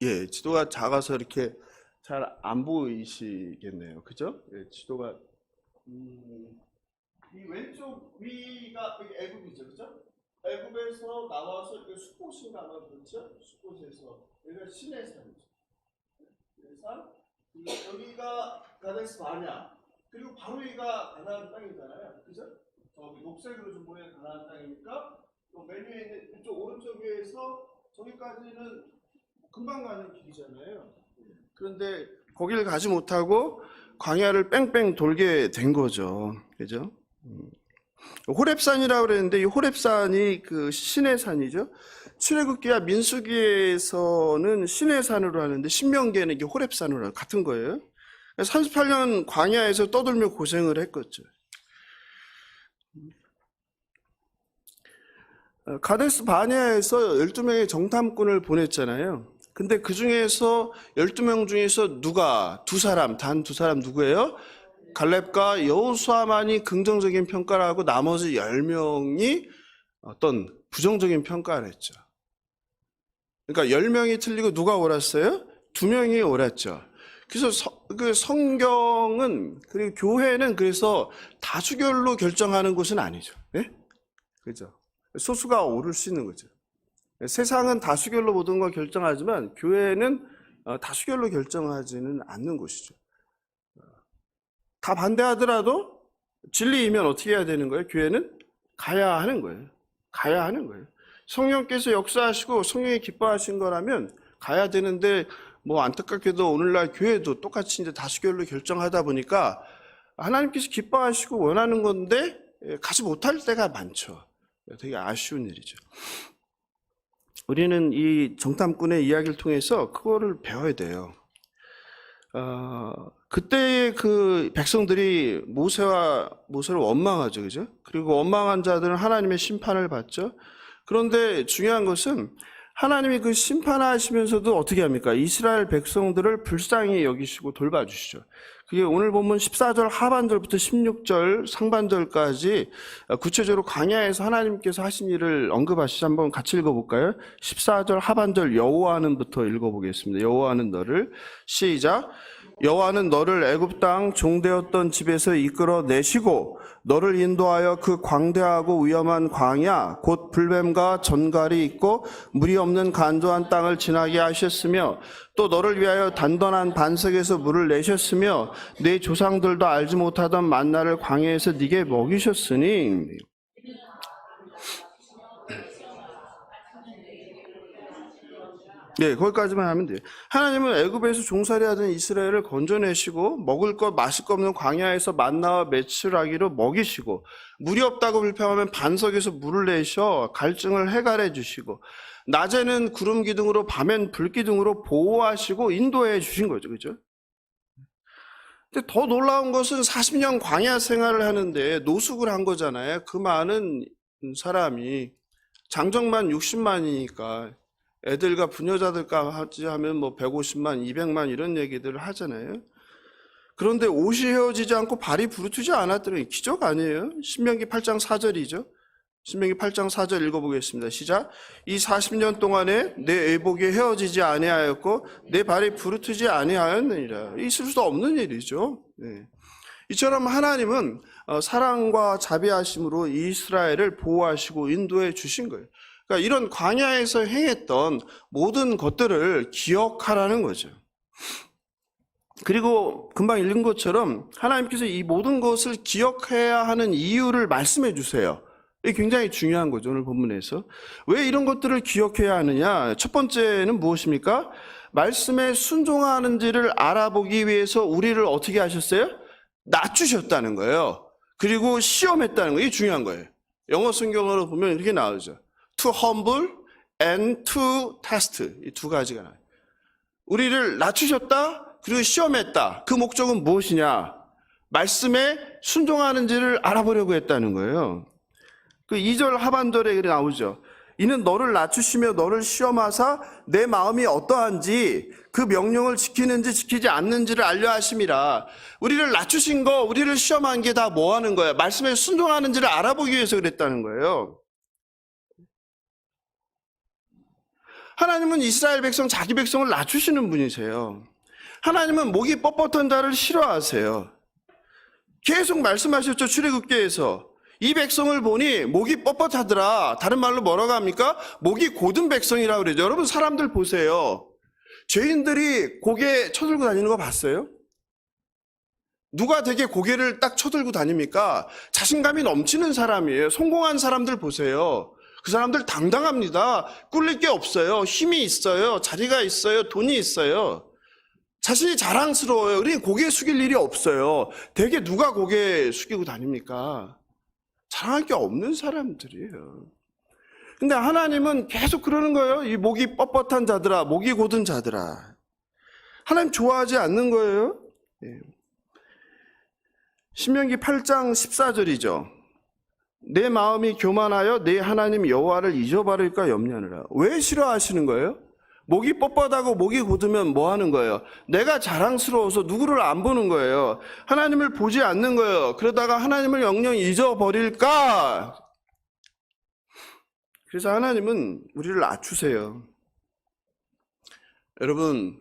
예, 지도가 작아서 이렇게 잘 안 보이시겠네요. 그죠? 예, 지도가 이 왼쪽 위가 애굽이죠, 그죠? 애굽에서 나와서 이렇게 숫곳인가 아마 그렇죠? 숫곳에서 여기가 시내산이죠. 그래서 여기가 가데스 바냐, 그리고 바로 위가 가나안 땅이잖아요, 그죠? 저기 녹색으로 좀 보이는 가나안 땅이니까 맨 위에 있는 이쪽 오른쪽 위에서 저기까지는 금방 가는 길이잖아요. 그런데 거기를 가지 못하고 광야를 뺑뺑 돌게 된 거죠, 그죠? 호렙산이라고 그랬는데 이 호렙산이 그 시내산이죠. 출애굽기와 민수기에서는 시내산으로 하는데 신명기에는 이게 호렙산으로 하는 같은 거예요. 38년 광야에서 떠돌며 고생을 했겠죠. 가데스 바네아에서 12명의 정탐꾼을 보냈잖아요. 근데 그 중에서 12명 중에서 단 두 사람 누구예요? 갈렙과 여호수아만이 긍정적인 평가를 하고 나머지 10명이 어떤 부정적인 평가를 했죠. 그러니까 10명이 틀리고 누가 옳았어요? 2명이 옳았죠. 그래서 그 성경은, 그리고 교회는 그래서 다수결로 결정하는 곳은 아니죠. 네? 그죠? 소수가 옳을 수 있는 거죠. 세상은 다수결로 모든 걸 결정하지만 교회는 다수결로 결정하지는 않는 곳이죠. 다 반대하더라도 진리이면 어떻게 해야 되는 거예요? 교회는 가야 하는 거예요. 가야 하는 거예요. 성령께서 역사하시고 성령이 기뻐하신 거라면 가야 되는데, 뭐 안타깝게도 오늘날 교회도 똑같이 이제 다수결로 결정하다 보니까 하나님께서 기뻐하시고 원하는 건데 가지 못할 때가 많죠. 되게 아쉬운 일이죠. 우리는 이 정탐꾼의 이야기를 통해서 그거를 배워야 돼요. 그때의 그 백성들이 모세를 원망하죠, 그죠? 그리고 원망한 자들은 하나님의 심판을 받죠. 그런데 중요한 것은 하나님이 그 심판하시면서도 어떻게 합니까? 이스라엘 백성들을 불쌍히 여기시고 돌봐주시죠. 그게 오늘 본문 14절 하반절부터 16절 상반절까지 구체적으로 광야에서 하나님께서 하신 일을 언급하시죠. 한번 같이 읽어볼까요? 14절 하반절 여호와는부터 읽어보겠습니다. 여호와는 너를 시작. 여호와는 너를 애굽 땅 종되었던 집에서 이끌어 내시고 너를 인도하여 그 광대하고 위험한 광야 곧 불뱀과 전갈이 있고 물이 없는 간조한 땅을 지나게 하셨으며 또 너를 위하여 단단한 반석에서 물을 내셨으며 네 조상들도 알지 못하던 만나를 광야에서 네게 먹이셨으니. 네, 거기까지만 하면 돼요. 하나님은 애굽에서 종살이 하던 이스라엘을 건져내시고 먹을 것 마실 것 없는 광야에서 만나와 메추라기로 먹이시고 물이 없다고 불평하면 반석에서 물을 내셔 갈증을 해갈해 주시고 낮에는 구름 기둥으로 밤엔 불 기둥으로 보호하시고 인도해 주신 거죠. 그죠? 근데 더 놀라운 것은 40년 광야 생활을 하는데 노숙을 한 거잖아요. 그 많은 사람이 장정만 60만이니까 애들과 부녀자들까지 하면 뭐 150만, 200만 이런 얘기들을 하잖아요. 그런데 옷이 헤어지지 않고 발이 부르트지 않았다는 게 기적 아니에요? 신명기 8장 4절이죠. 신명기 8장 4절 읽어보겠습니다. 시작. 이 40년 동안에 내 의복이 헤어지지 아니하였고 내 발이 부르트지 아니하였느니라. 있을 수 없는 일이죠. 네. 이처럼 하나님은 사랑과 자비하심으로 이스라엘을 보호하시고 인도해 주신 거예요. 그러니까 이런 광야에서 행했던 모든 것들을 기억하라는 거죠. 그리고 금방 읽은 것처럼 하나님께서 이 모든 것을 기억해야 하는 이유를 말씀해 주세요. 이게 굉장히 중요한 거죠. 오늘 본문에서. 왜 이런 것들을 기억해야 하느냐? 첫 번째는 무엇입니까? 말씀에 순종하는지를 알아보기 위해서 우리를 어떻게 하셨어요? 낮추셨다는 거예요. 그리고 시험했다는 거예요. 이게 중요한 거예요. 영어 성경으로 보면 이렇게 나오죠. To humble and to test. 이 두 가지가 나와요. 우리를 낮추셨다, 그리고 시험했다. 그 목적은 무엇이냐? 말씀에 순종하는지를 알아보려고 했다는 거예요. 그 2절 하반절에 나오죠. 이는 너를 낮추시며 너를 시험하사 내 마음이 어떠한지 그 명령을 지키는지 지키지 않는지를 알려 하심이라. 우리를 낮추신 거, 우리를 시험한 게 다 뭐 하는 거예요? 말씀에 순종하는지를 알아보기 위해서 그랬다는 거예요. 하나님은 이스라엘 백성, 자기 백성을 낮추시는 분이세요. 하나님은 목이 뻣뻣한 자를 싫어하세요. 계속 말씀하셨죠. 출애굽기에서. 이 백성을 보니 목이 뻣뻣하더라. 다른 말로 뭐라고 합니까? 목이 고든 백성이라고 그러죠. 여러분 사람들 보세요. 죄인들이 고개 쳐들고 다니는 거 봤어요? 누가 되게 고개를 딱 쳐들고 다닙니까? 자신감이 넘치는 사람이에요. 성공한 사람들 보세요. 그 사람들 당당합니다. 꿀릴 게 없어요. 힘이 있어요. 자리가 있어요. 돈이 있어요. 자신이 자랑스러워요. 그러니 고개 숙일 일이 없어요. 되게 누가 고개 숙이고 다닙니까? 자랑할 게 없는 사람들이에요. 근데 하나님은 계속 그러는 거예요. 이 목이 뻣뻣한 자들아, 목이 곧은 자들아. 하나님 좋아하지 않는 거예요. 신명기 8장 14절이죠. 내 마음이 교만하여 내 하나님 여호와를 잊어버릴까 염려하느라. 왜 싫어하시는 거예요? 목이 뻣뻣하고 목이 곧으면 뭐 하는 거예요? 내가 자랑스러워서 누구를 안 보는 거예요. 하나님을 보지 않는 거예요. 그러다가 하나님을 영영 잊어버릴까? 그래서 하나님은 우리를 낮추세요. 여러분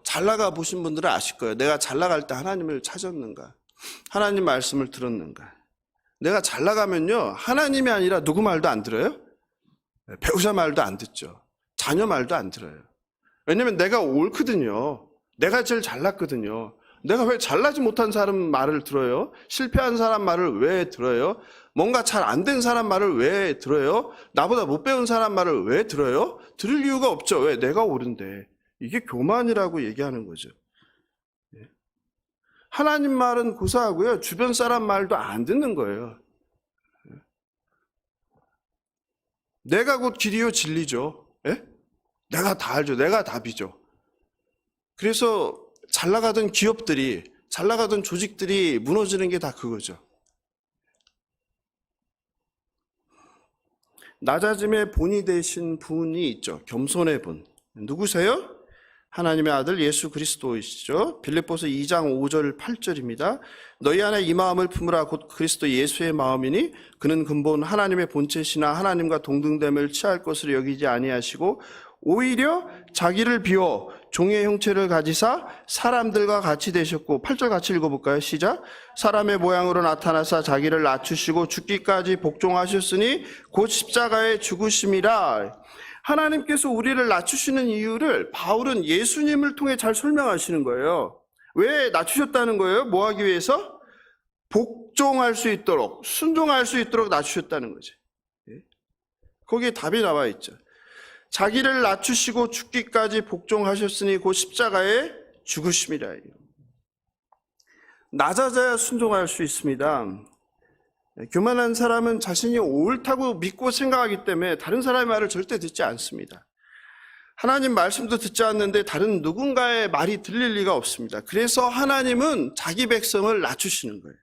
잘 나가 보신 분들은 아실 거예요. 내가 잘 나갈 때 하나님을 찾았는가? 하나님 말씀을 들었는가? 내가 잘 나가면요, 하나님이 아니라 누구 말도 안 들어요? 배우자 말도 안 듣죠. 자녀 말도 안 들어요. 왜냐면 내가 옳거든요. 내가 제일 잘났거든요. 내가 왜 잘나지 못한 사람 말을 들어요? 실패한 사람 말을 왜 들어요? 뭔가 잘 안 된 사람 말을 왜 들어요? 나보다 못 배운 사람 말을 왜 들어요? 들을 이유가 없죠. 왜? 내가 옳은데. 이게 교만이라고 얘기하는 거죠. 하나님 말은 고사하고요. 주변 사람 말도 안 듣는 거예요. 내가 곧 길이요 진리죠. 예? 내가 다 알죠. 내가 답이죠. 그래서 잘 나가던 기업들이, 잘 나가던 조직들이 무너지는 게 다 그거죠. 낮아짐의 본이 되신 분이 있죠. 겸손의 분. 누구세요? 하나님의 아들 예수 그리스도이시죠. 빌립보서 2장 5절 8절입니다. 너희 안에 이 마음을 품으라 곧 그리스도 예수의 마음이니 그는 근본 하나님의 본체시나 하나님과 동등됨을 취할 것으로 여기지 아니하시고 오히려 자기를 비워 종의 형체를 가지사 사람들과 같이 되셨고 8절 같이 읽어볼까요? 시작. 사람의 모양으로 나타나사 자기를 낮추시고 죽기까지 복종하셨으니 곧 십자가에 죽으심이라. 하나님께서 우리를 낮추시는 이유를 바울은 예수님을 통해 잘 설명하시는 거예요. 왜 낮추셨다는 거예요? 뭐 하기 위해서? 복종할 수 있도록, 순종할 수 있도록 낮추셨다는 거지. 거기에 답이 나와 있죠. 자기를 낮추시고 죽기까지 복종하셨으니 곧 십자가에 죽으심이라. 낮아져야 순종할 수 있습니다. 교만한 사람은 자신이 옳다고 믿고 생각하기 때문에 다른 사람의 말을 절대 듣지 않습니다. 하나님 말씀도 듣지 않는데 다른 누군가의 말이 들릴 리가 없습니다. 그래서 하나님은 자기 백성을 낮추시는 거예요.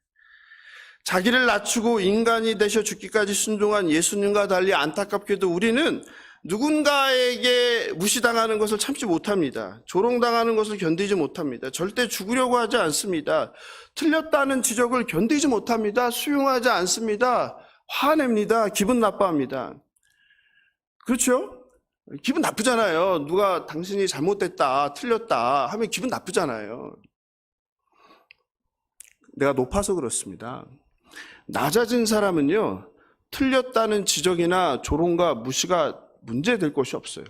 자기를 낮추고 인간이 되셔 죽기까지 순종한 예수님과 달리 안타깝게도 우리는 누군가에게 무시당하는 것을 참지 못합니다. 조롱당하는 것을 견디지 못합니다. 절대 죽으려고 하지 않습니다. 틀렸다는 지적을 견디지 못합니다. 수용하지 않습니다. 화냅니다. 기분 나빠합니다. 그렇죠? 기분 나쁘잖아요. 누가 당신이 잘못됐다, 틀렸다 하면 기분 나쁘잖아요. 내가 높아서 그렇습니다. 낮아진 사람은요, 틀렸다는 지적이나 조롱과 무시가 문제될 것이 없어요.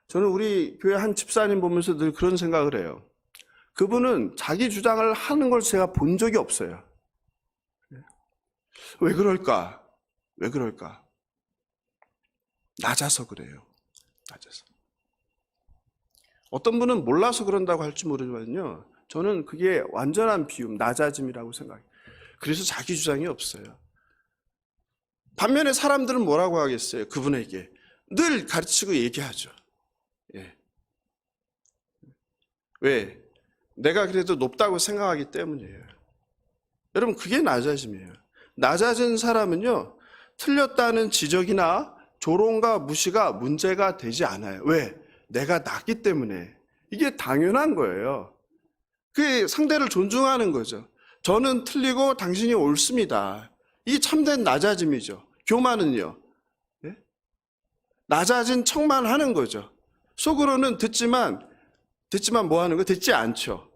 저는 우리 교회 한 집사님 보면서 늘 그런 생각을 해요. 그분은 자기 주장을 하는 걸 제가 본 적이 없어요. 왜 그럴까? 왜 그럴까? 낮아서 그래요. 낮아서. 어떤 분은 몰라서 그런다고 할지 모르지만요, 저는 그게 완전한 비움, 낮아짐이라고 생각해요. 그래서 자기 주장이 없어요. 반면에 사람들은 뭐라고 하겠어요? 그분에게 늘 가르치고 얘기하죠. 예. 왜? 내가 그래도 높다고 생각하기 때문이에요. 여러분, 그게 낮아짐이에요. 낮아진 사람은요, 틀렸다는 지적이나 조롱과 무시가 문제가 되지 않아요. 왜? 내가 낮기 때문에. 이게 당연한 거예요. 그게 상대를 존중하는 거죠. 저는 틀리고 당신이 옳습니다. 이게 참된 낮아짐이죠. 교만은요, 예? 낮아진 척만 하는 거죠. 속으로는 듣지만 뭐 하는 거? 듣지 않죠.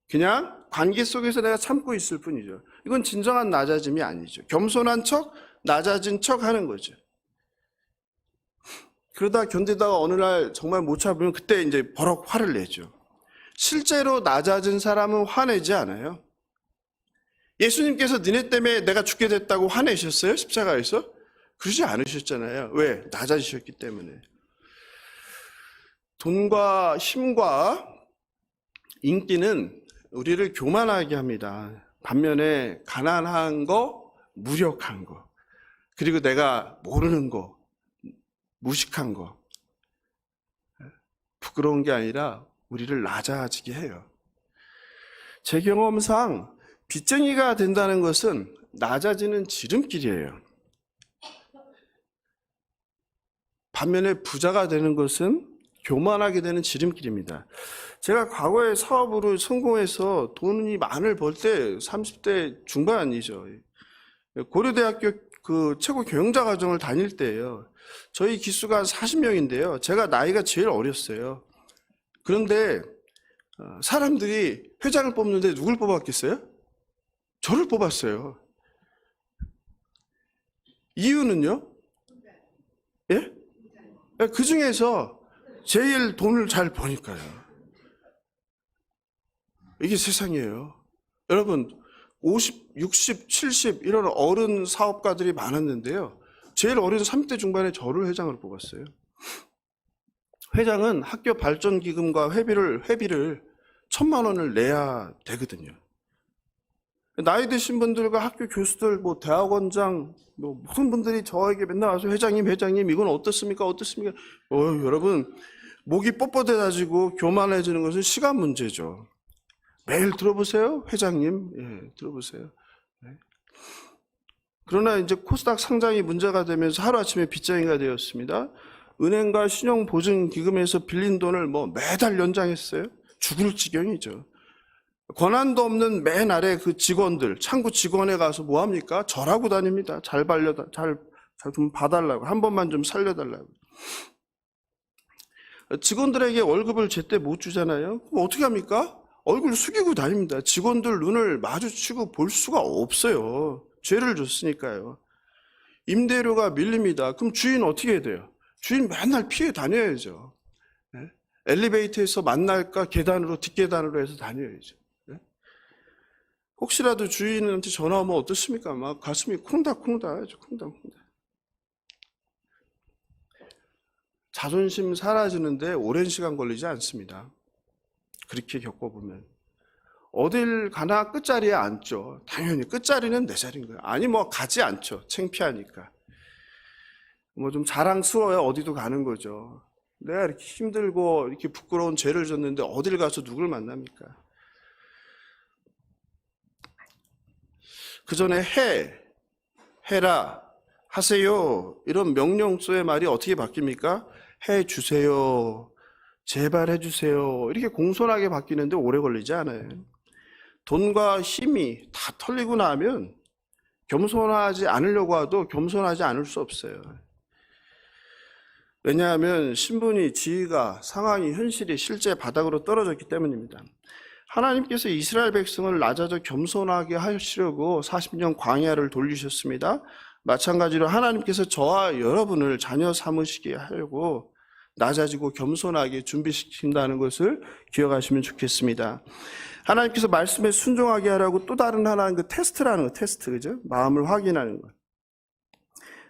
그냥 관계 속에서 내가 참고 있을 뿐이죠. 이건 진정한 낮아짐이 아니죠. 겸손한 척, 낮아진 척 하는 거죠. 그러다 견디다가 어느 날 정말 못 참으면 그때 이제 버럭 화를 내죠. 실제로 낮아진 사람은 화내지 않아요. 예수님께서 너네 때문에 내가 죽게 됐다고 화내셨어요? 십자가에서? 그러지 않으셨잖아요. 왜? 낮아지셨기 때문에. 돈과 힘과 인기는 우리를 교만하게 합니다. 반면에 가난한 거, 무력한 거, 그리고 내가 모르는 거, 무식한 거, 부끄러운 게 아니라 우리를 낮아지게 해요. 제 경험상 빚쟁이가 된다는 것은 낮아지는 지름길이에요. 반면에 부자가 되는 것은 교만하게 되는 지름길입니다. 제가 과거에 사업으로 성공해서 돈이 많을 벌 때 30대 중반이죠. 고려대학교 그 최고 경영자 과정을 다닐 때예요. 저희 기수가 한 40명인데요. 제가 나이가 제일 어렸어요. 그런데 사람들이 회장을 뽑는데 누굴 뽑았겠어요? 저를 뽑았어요. 이유는요? 예? 그 중에서 제일 돈을 잘 버니까요. 이게 세상이에요. 여러분, 50, 60, 70 이런 어른 사업가들이 많았는데요. 제일 어린 30대 중반에 저를 회장으로 뽑았어요. 회장은 학교 발전기금과 회비를 1,000만 원을 내야 되거든요. 나이 드신 분들과 학교 교수들, 뭐 대학원장, 뭐 무슨 분들이 저에게 맨날 와서 회장님 이건 어떻습니까? 여러분, 목이 뻣뻣해가지고 교만해지는 것은 시간 문제죠. 매일 들어보세요, 회장님. 예, 들어보세요. 네. 그러나 이제 코스닥 상장이 문제가 되면서 하루아침에 빚쟁이가 되었습니다. 은행과 신용보증기금에서 빌린 돈을 매달 연장했어요. 죽을 지경이죠. 권한도 없는 맨 아래 그 직원들, 창구 직원에 가서 뭐 합니까? 절하고 다닙니다. 잘 좀 봐달라고. 한 번만 좀 살려달라고. 직원들에게 월급을 제때 못 주잖아요. 그럼 어떻게 합니까? 얼굴 숙이고 다닙니다. 직원들 눈을 마주치고 볼 수가 없어요. 죄를 졌으니까요. 임대료가 밀립니다. 그럼 주인 어떻게 해야 돼요? 주인 맨날 피해 다녀야죠. 네? 엘리베이터에서 만날까 계단으로 뒷계단으로 해서 다녀야죠. 네? 혹시라도 주인한테 전화 오면 어떻습니까? 막 가슴이 콩닥콩닥 하죠. 콩닥콩닥. 자존심 사라지는데 오랜 시간 걸리지 않습니다. 그렇게 겪어보면. 어딜 가나 끝자리에 앉죠. 당연히 끝자리는 내 자리인 거예요. 아니 가지 않죠. 창피하니까. 좀 자랑스러워야 어디도 가는 거죠. 내가 이렇게 힘들고 이렇게 부끄러운 죄를 졌는데 어딜 가서 누굴 만납니까? 그 전에 해라, 하세요 이런 명령조의 말이 어떻게 바뀝니까? 해주세요, 제발 해주세요 이렇게 공손하게 바뀌는데 오래 걸리지 않아요. 돈과 힘이 다 털리고 나면 겸손하지 않으려고 해도 겸손하지 않을 수 없어요. 왜냐하면 신분이, 지위가, 상황이, 현실이 실제 바닥으로 떨어졌기 때문입니다. 하나님께서 이스라엘 백성을 낮아져 겸손하게 하시려고 40년 광야를 돌리셨습니다. 마찬가지로 하나님께서 저와 여러분을 자녀 삼으시게 하려고 낮아지고 겸손하게 준비시킨다는 것을 기억하시면 좋겠습니다. 하나님께서 말씀에 순종하게 하라고 또 다른 하나는 그 테스트라는 거, 테스트, 그죠? 마음을 확인하는 거.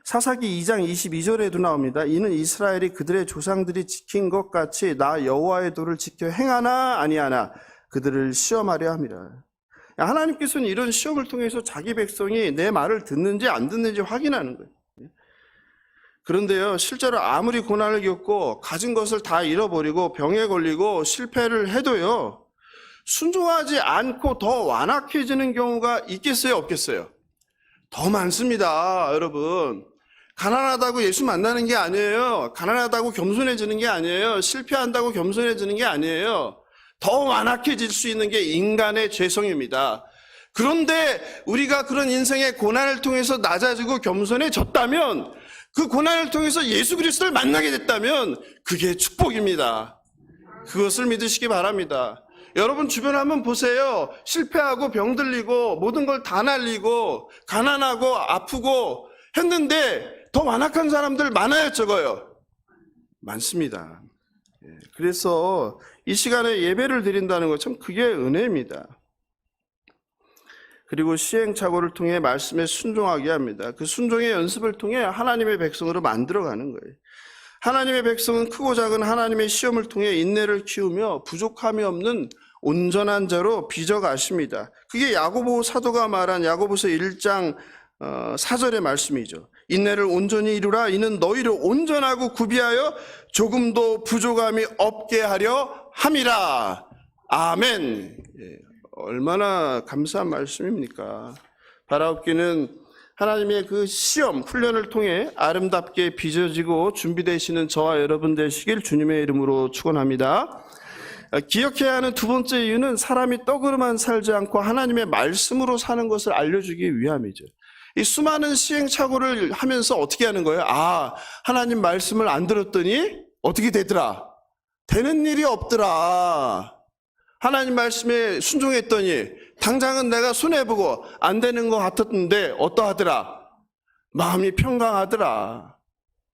사사기 2장 22절에도 나옵니다. 이는 이스라엘이 그들의 조상들이 지킨 것 같이 나 여호와의 도를 지켜 행하나 아니하나 그들을 시험하려 함이라. 하나님께서는 이런 시험을 통해서 자기 백성이 내 말을 듣는지 안 듣는지 확인하는 거예요. 그런데요, 실제로 아무리 고난을 겪고 가진 것을 다 잃어버리고 병에 걸리고 실패를 해도요, 순종하지 않고 더 완악해지는 경우가 있겠어요, 없겠어요? 더 많습니다, 여러분. 가난하다고 예수 만나는 게 아니에요. 가난하다고 겸손해지는 게 아니에요. 실패한다고 겸손해지는 게 아니에요. 더 완악해질 수 있는 게 인간의 죄성입니다. 그런데 우리가 그런 인생의 고난을 통해서 낮아지고 겸손해졌다면, 그 고난을 통해서 예수 그리스도를 만나게 됐다면 그게 축복입니다. 그것을 믿으시기 바랍니다. 여러분 주변 한번 보세요. 실패하고 병들리고 모든 걸 다 날리고 가난하고 아프고 했는데 더 완악한 사람들 많아요, 적어요? 많습니다. 그래서 이 시간에 예배를 드린다는 것 참 그게 은혜입니다. 그리고 시행착오를 통해 말씀에 순종하게 합니다. 그 순종의 연습을 통해 하나님의 백성으로 만들어가는 거예요. 하나님의 백성은 크고 작은 하나님의 시험을 통해 인내를 키우며 부족함이 없는 온전한 자로 빚어가십니다. 그게 야고보 사도가 말한 야고보서 1장 4절의 말씀이죠. 인내를 온전히 이루라. 이는 너희를 온전하고 구비하여 조금도 부족함이 없게 하려 함이라. 아멘. 얼마나 감사한 말씀입니까? 바라옵기는 하나님의 그 시험, 훈련을 통해 아름답게 빚어지고 준비되시는 저와 여러분 되시길 주님의 이름으로 축원합니다. 기억해야 하는 두 번째 이유는 사람이 떡으로만 살지 않고 하나님의 말씀으로 사는 것을 알려주기 위함이죠. 이 수많은 시행착오를 하면서 어떻게 하는 거예요? 하나님 말씀을 안 들었더니 어떻게 되더라? 되는 일이 없더라. 하나님 말씀에 순종했더니 당장은 내가 손해보고 안 되는 것 같았는데 어떠하더라? 마음이 평강하더라.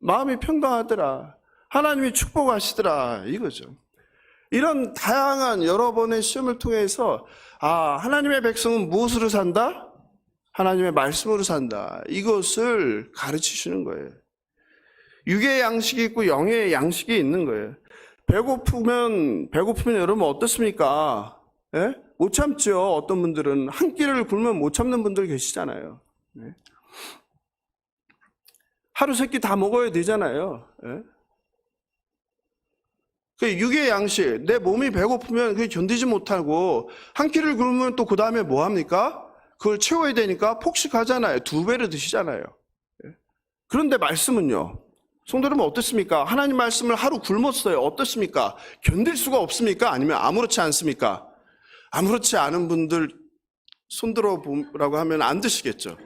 마음이 평강하더라. 하나님이 축복하시더라. 이거죠. 이런 다양한 여러 번의 시험을 통해서 하나님의 백성은 무엇으로 산다? 하나님의 말씀으로 산다. 이것을 가르치시는 거예요. 육의 양식이 있고 영의 양식이 있는 거예요. 배고프면 여러분 어떻습니까? 예? 못 참죠. 어떤 분들은 한 끼를 굶으면 못 참는 분들 계시잖아요. 예? 하루 세 끼 다 먹어야 되잖아요. 예? 그 육의 양식, 내 몸이 배고프면 그게 견디지 못하고 한 끼를 굶으면 또 그 다음에 뭐 합니까? 그걸 채워야 되니까 폭식하잖아요. 2배를 드시잖아요. 그런데 말씀은요, 성도 여러분 어떻습니까? 하나님 말씀을 하루 굶었어요. 어떻습니까? 견딜 수가 없습니까? 아니면 아무렇지 않습니까? 아무렇지 않은 분들 손들어 보라고 하면 안 드시겠죠.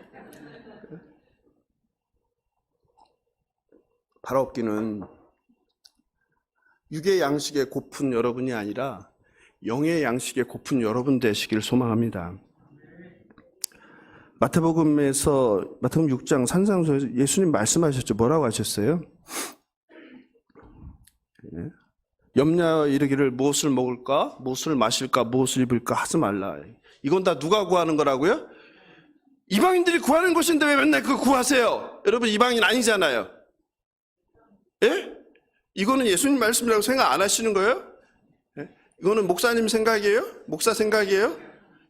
바라옵기는 육의 양식에 고픈 여러분이 아니라 영의 양식에 고픈 여러분 되시길 소망합니다. 마태복음 6장 산상수에서 예수님 말씀하셨죠. 뭐라고 하셨어요? 염려 이르기를 무엇을 먹을까, 무엇을 마실까, 무엇을 입을까 하지 말라. 이건 다 누가 구하는 거라고요? 이방인들이 구하는 것인데 왜 맨날 그거 구하세요? 여러분 이방인 아니잖아요. 예? 이거는 예수님 말씀이라고 생각 안 하시는 거예요? 예? 이거는 목사님 생각이에요? 목사 생각이에요?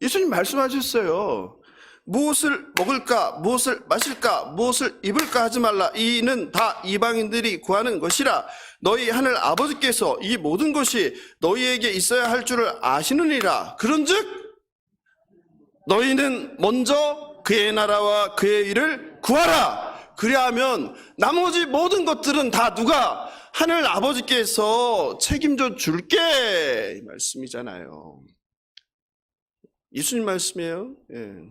예수님 말씀하셨어요. 무엇을 먹을까, 무엇을 마실까, 무엇을 입을까 하지 말라. 이는 다 이방인들이 구하는 것이라. 너희 하늘 아버지께서 이 모든 것이 너희에게 있어야 할 줄을 아시느니라. 그런즉 너희는 먼저 그의 나라와 그의 일을 구하라. 그리하면 나머지 모든 것들은 다 누가? 하늘 아버지께서 책임져 줄게. 이 말씀이잖아요. 예수님 말씀이에요. 예.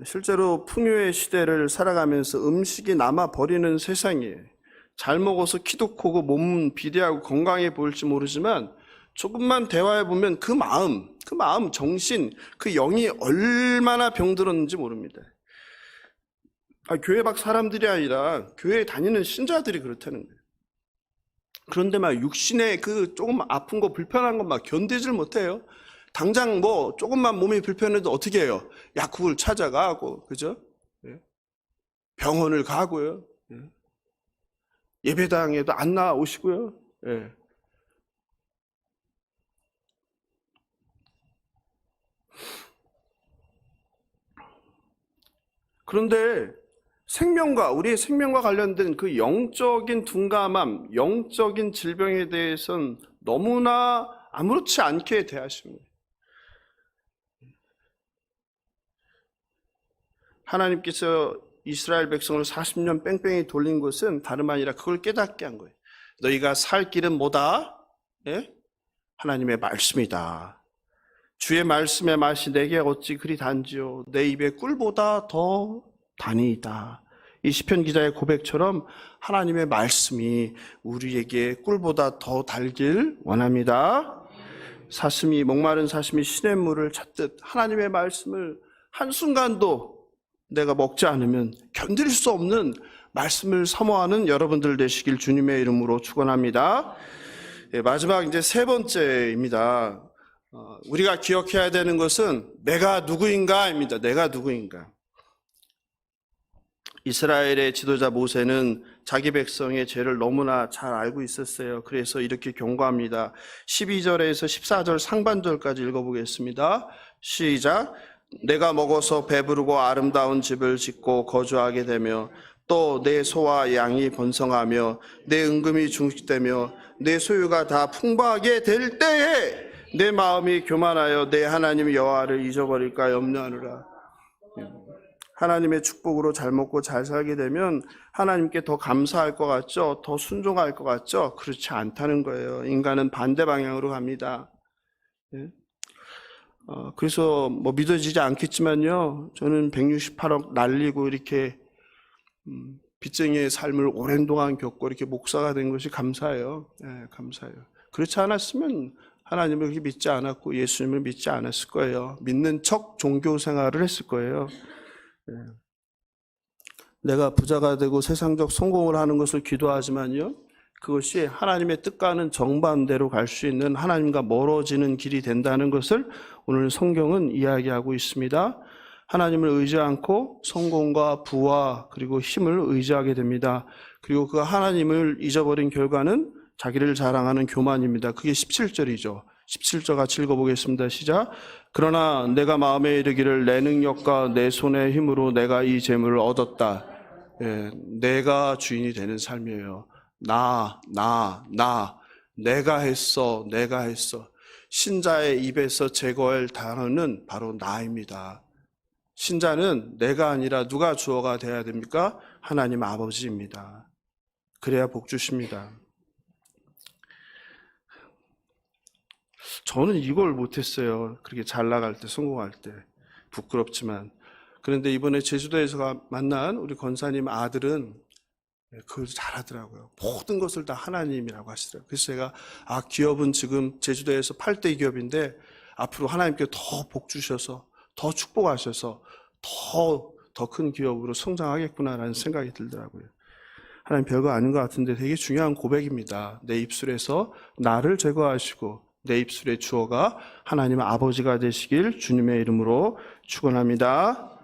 실제로 풍요의 시대를 살아가면서 음식이 남아 버리는 세상이에요. 잘 먹어서 키도 크고 몸은 비대하고 건강해 보일지 모르지만 조금만 대화해 보면 그 마음, 정신, 그 영이 얼마나 병들었는지 모릅니다. 교회 밖 사람들이 아니라 교회에 다니는 신자들이 그렇다는 거예요. 그런데 막 육신의 그 조금 아픈 거 불편한 거 막 견디질 못해요. 당장 뭐 조금만 몸이 불편해도 어떻게 해요? 약국을 찾아가고, 그죠? 병원을 가고요. 예배당에도 안 나오시고요. 그런데 우리의 생명과 관련된 그 영적인 둔감함, 영적인 질병에 대해서는 너무나 아무렇지 않게 대하십니다. 하나님께서 이스라엘 백성을 40년 뺑뺑이 돌린 것은 다름 아니라 그걸 깨닫게 한 거예요. 너희가 살 길은 뭐다? 예? 하나님의 말씀이다. 주의 말씀의 맛이 내게 어찌 그리 단지요 내 입에 꿀보다 더 단이다. 이 시편 기자의 고백처럼 하나님의 말씀이 우리에게 꿀보다 더 달길 원합니다. 목마른 사슴이 시냇물을 찾듯 하나님의 말씀을 한순간도 내가 먹지 않으면 견딜 수 없는 말씀을 사모하는 여러분들 되시길 주님의 이름으로 축원합니다. 마지막 이제 3번째입니다. 우리가 기억해야 되는 것은 내가 누구인가입니다. 내가 누구인가. 이스라엘의 지도자 모세는 자기 백성의 죄를 너무나 잘 알고 있었어요. 그래서 이렇게 경고합니다. 12절에서 14절 상반절까지 읽어보겠습니다. 시작. 내가 먹어서 배부르고 아름다운 집을 짓고 거주하게 되며 또 내 소와 양이 번성하며 내 은금이 중식되며 내 소유가 다 풍부하게 될 때에 내 마음이 교만하여 내 하나님 여호와를 잊어버릴까 염려하느라. 하나님의 축복으로 잘 먹고 잘 살게 되면 하나님께 더 감사할 것 같죠? 더 순종할 것 같죠? 그렇지 않다는 거예요. 인간은 반대 방향으로 갑니다. 그래서 뭐 믿어지지 않겠지만요, 저는 168억 날리고 이렇게 빚쟁이의 삶을 오랜 동안 겪고 이렇게 목사가 된 것이 감사해요. 감사해요. 그렇지 않았으면 하나님을 그렇게 믿지 않았고 예수님을 믿지 않았을 거예요. 믿는 척 종교 생활을 했을 거예요. 내가 부자가 되고 세상적 성공을 하는 것을 기도하지만요, 그것이 하나님의 뜻과는 정반대로 갈 수 있는 하나님과 멀어지는 길이 된다는 것을 오늘 성경은 이야기하고 있습니다. 하나님을 의지 않고 성공과 부와 그리고 힘을 의지하게 됩니다. 그리고 그 하나님을 잊어버린 결과는 자기를 자랑하는 교만입니다. 그게 17절이죠. 17절 같이 읽어보겠습니다. 시작. 그러나 내가 마음에 이르기를 내 능력과 내 손의 힘으로 내가 이 재물을 얻었다. 내가 주인이 되는 삶이에요. 내가 했어. 신자의 입에서 제거할 단어는 바로 나입니다. 신자는 내가 아니라 누가 주어가 돼야 됩니까? 하나님 아버지입니다. 그래야 복 주십니다. 저는 이걸 못했어요. 그렇게 잘 나갈 때, 성공할 때. 부끄럽지만. 그런데 이번에 제주도에서 만난 우리 권사님 아들은 그걸 잘하더라고요. 모든 것을 다 하나님이라고 하시더라고요. 그래서 제가 기업은 지금 제주도에서 8대 기업인데 앞으로 하나님께 더 복 주셔서 더 축복하셔서 더 큰 기업으로 성장하겠구나라는 생각이 들더라고요. 하나님 별거 아닌 것 같은데 되게 중요한 고백입니다. 내 입술에서 나를 제거하시고 내 입술의 주어가 하나님 아버지가 되시길 주님의 이름으로 축원합니다.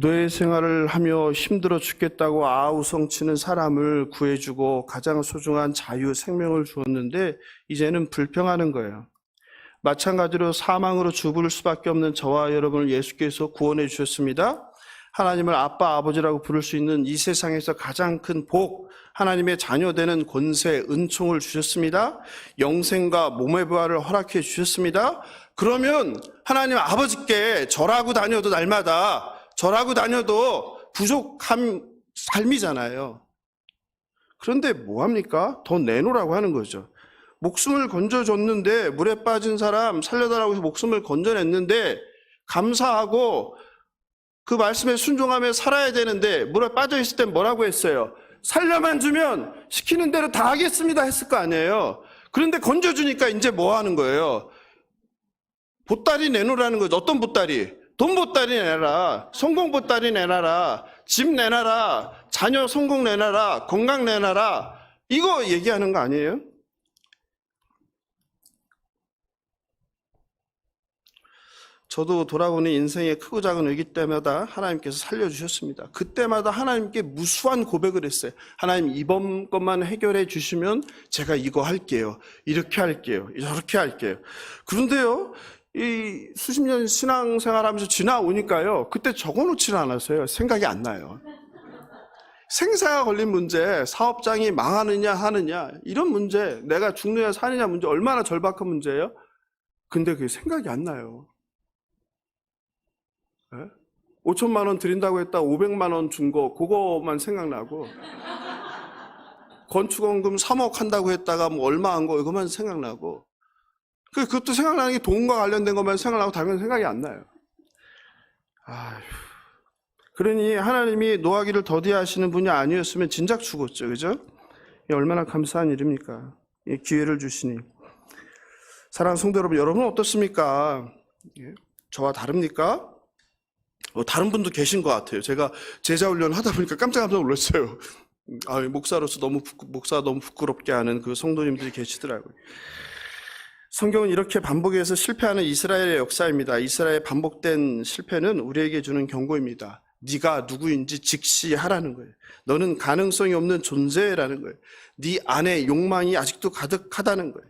노예 생활을 하며 힘들어 죽겠다고 아우성치는 사람을 구해주고 가장 소중한 자유, 생명을 주었는데 이제는 불평하는 거예요. 마찬가지로 사망으로 죽을 수밖에 없는 저와 여러분을 예수께서 구원해 주셨습니다. 하나님을 아빠, 아버지라고 부를 수 있는 이 세상에서 가장 큰 복, 하나님의 자녀되는 권세, 은총을 주셨습니다. 영생과 몸의 부활을 허락해 주셨습니다. 그러면 하나님 아버지께 절하고 다녀도 날마다 절하고 다녀도 부족한 삶이잖아요. 그런데 뭐합니까? 더 내놓으라고 하는 거죠. 목숨을 건져줬는데 물에 빠진 사람 살려달라고 해서 목숨을 건져냈는데 감사하고 그 말씀에 순종하며 살아야 되는데 물에 빠져 있을 땐 뭐라고 했어요? 살려만 주면 시키는 대로 다 하겠습니다 했을 거 아니에요. 그런데 건져주니까 이제 뭐 하는 거예요? 보따리 내놓으라는 거죠. 어떤 보따리? 돈 보따리 내놔라, 성공 보따리 내놔라, 집 내놔라, 자녀 성공 내놔라, 건강 내놔라, 이거 얘기하는 거 아니에요? 저도 돌아오는 인생의 크고 작은 위기 때마다 하나님께서 살려주셨습니다. 그때마다 하나님께 무수한 고백을 했어요. 하나님 이번 것만 해결해 주시면 제가 이거 할게요. 이렇게 할게요. 저렇게 할게요. 그런데요, 이 수십 년 신앙생활하면서 지나오니까요, 그때 적어놓지는 않았어요. 생각이 안 나요. 생사가 걸린 문제, 사업장이 망하느냐 하느냐 이런 문제, 내가 죽느냐 사느냐 문제, 얼마나 절박한 문제예요? 근데 그게 생각이 안 나요. 5천만 원 드린다고 했다 500만 원 준 거 그거만 생각나고, 건축원금 3억 한다고 했다가 뭐 얼마 한 거 이거만 생각나고, 그것도 생각나는 게 돈과 관련된 것만 생각나고 다른 생각이 안 나요. 아휴. 그러니 하나님이 노하기를 더디하시는 분이 아니었으면 진작 죽었죠. 그죠? 얼마나 감사한 일입니까? 기회를 주시니. 사랑하는 성도 여러분, 여러분은 어떻습니까? 저와 다릅니까? 다른 분도 계신 것 같아요. 제가 제자 훈련 하다 보니까 깜짝 놀랐어요. 목사로서 목사 너무 부끄럽게 하는 그 성도님들이 계시더라고요. 성경은 이렇게 반복해서 실패하는 이스라엘의 역사입니다. 이스라엘의 반복된 실패는 우리에게 주는 경고입니다. 네가 누구인지 직시하라는 거예요. 너는 가능성이 없는 존재라는 거예요. 네 안에 욕망이 아직도 가득하다는 거예요.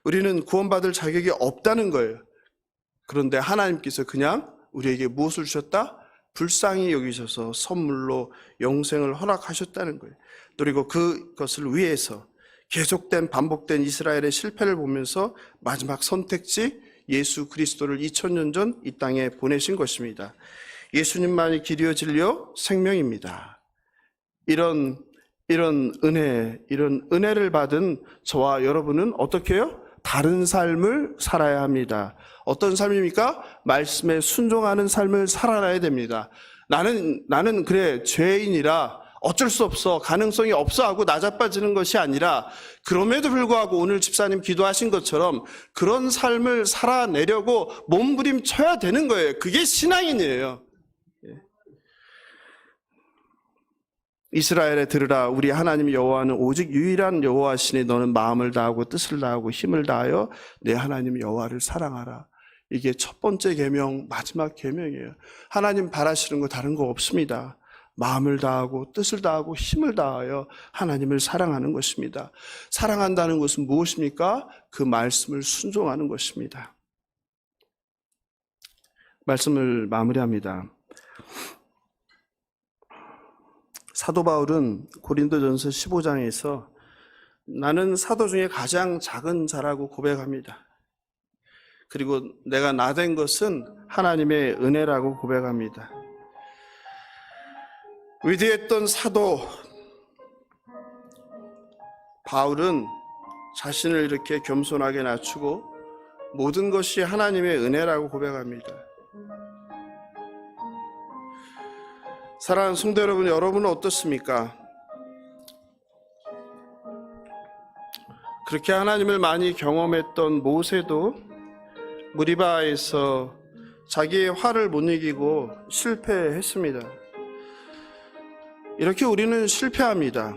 우리는 구원받을 자격이 없다는 거예요. 그런데 하나님께서 그냥 우리에게 무엇을 주셨다? 불쌍히 여기셔서 선물로 영생을 허락하셨다는 거예요. 그리고 그것을 위해서 계속된 반복된 이스라엘의 실패를 보면서 마지막 선택지 예수 그리스도를 2000년 전 이 땅에 보내신 것입니다. 예수님만이 길이요 진리요 생명입니다. 이런 은혜를 받은 저와 여러분은 어떻게 해요? 다른 삶을 살아야 합니다. 어떤 삶입니까? 말씀에 순종하는 삶을 살아야 됩니다. 나는 그래 죄인이라 어쩔 수 없어, 가능성이 없어 하고 나자빠지는 것이 아니라, 그럼에도 불구하고 오늘 집사님 기도하신 것처럼 그런 삶을 살아내려고 몸부림쳐야 되는 거예요. 그게 신앙인이에요. 이스라엘에 들으라, 우리 하나님 여호와는 오직 유일한 여호와시니 너는 마음을 다하고 뜻을 다하고 힘을 다하여 내 하나님 여호와를 사랑하라. 이게 첫 번째 계명, 마지막 계명이에요. 하나님 바라시는 거 다른 거 없습니다. 마음을 다하고 뜻을 다하고 힘을 다하여 하나님을 사랑하는 것입니다. 사랑한다는 것은 무엇입니까? 그 말씀을 순종하는 것입니다. 말씀을 마무리합니다. 사도 바울은 고린도전서 15장에서 나는 사도 중에 가장 작은 자라고 고백합니다. 그리고 내가 나된 것은 하나님의 은혜라고 고백합니다. 위대했던 사도 바울은 자신을 이렇게 겸손하게 낮추고 모든 것이 하나님의 은혜라고 고백합니다. 사랑하는 성도 여러분, 여러분은 어떻습니까? 그렇게 하나님을 많이 경험했던 모세도 무리바에서 자기의 화를 못 이기고 실패했습니다. 이렇게 우리는 실패합니다.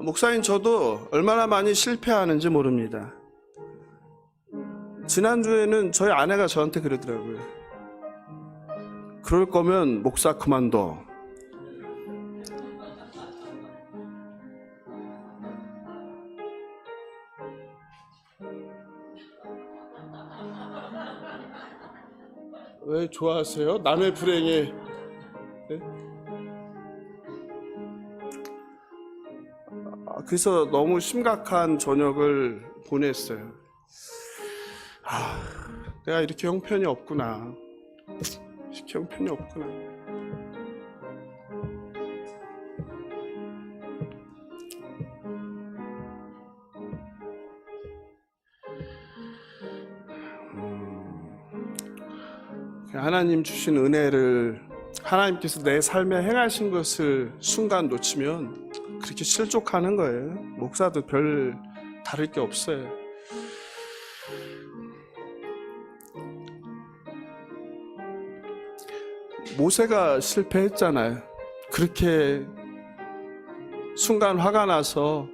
목사님, 저도 얼마나 많이 실패하는지 모릅니다. 지난주에는 저희 아내가 저한테 그러더라고요. 그럴 거면 목사 그만둬. 왜 좋아하세요? 남의 불행에. 네? 그래서 너무 심각한 저녁을 보냈어요. 내가 이렇게 형편이 없구나. 이렇게 형편이 없구나. 하나님 주신 은혜를, 하나님께서 내 삶에 행하신 것을 순간 놓치면 그렇게 실족하는 거예요. 목사도 별 다를 게 없어요. 모세가 실패했잖아요. 그렇게 순간 화가 나서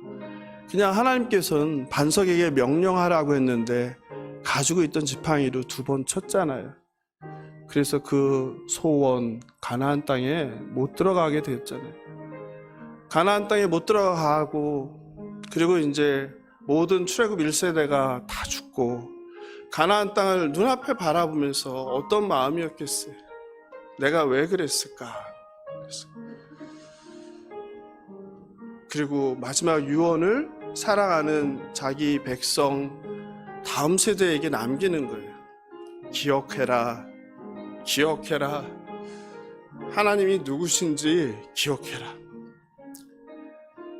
그냥 하나님께서는 반석에게 명령하라고 했는데 가지고 있던 지팡이로 2번 쳤잖아요. 그래서 그 소원 가나안 땅에 못 들어가게 됐잖아요. 가나안 땅에 못 들어가고, 그리고 이제 모든 출애굽 1세대가 다 죽고 가나안 땅을 눈앞에 바라보면서 어떤 마음이었겠어요? 내가 왜 그랬을까? 그리고 마지막 유언을 사랑하는 자기 백성 다음 세대에게 남기는 거예요. 기억해라. 기억해라. 하나님이 누구신지 기억해라.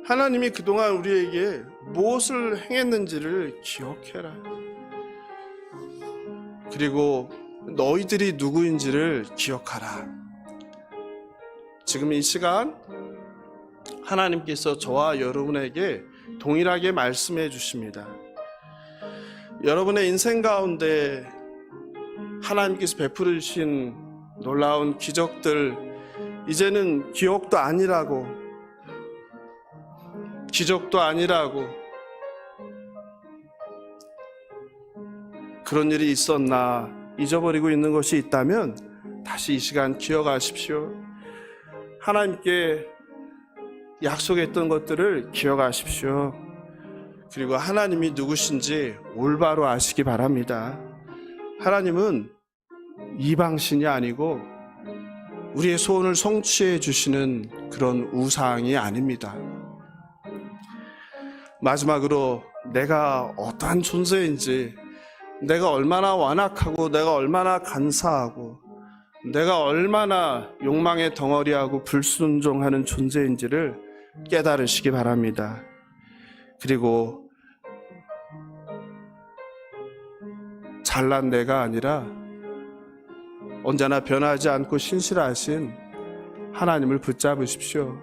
하나님이 그동안 우리에게 무엇을 행했는지를 기억해라. 그리고 너희들이 누구인지를 기억하라. 지금 이 시간 하나님께서 저와 여러분에게 동일하게 말씀해 주십니다. 여러분의 인생 가운데 하나님께서 베풀으신 놀라운 기적들, 이제는 기억도 아니라고, 기적도 아니라고, 그런 일이 있었나 잊어버리고 있는 것이 있다면 다시 이 시간 기억하십시오. 하나님께 약속했던 것들을 기억하십시오. 그리고 하나님이 누구신지 올바로 아시기 바랍니다. 하나님은 이방신이 아니고 우리의 소원을 성취해 주시는 그런 우상이 아닙니다. 마지막으로 내가 어떠한 존재인지, 내가 얼마나 완악하고 내가 얼마나 간사하고 내가 얼마나 욕망의 덩어리하고 불순종하는 존재인지를 깨달으시기 바랍니다. 그리고 잘난 내가 아니라 언제나 변하지 않고 신실하신 하나님을 붙잡으십시오.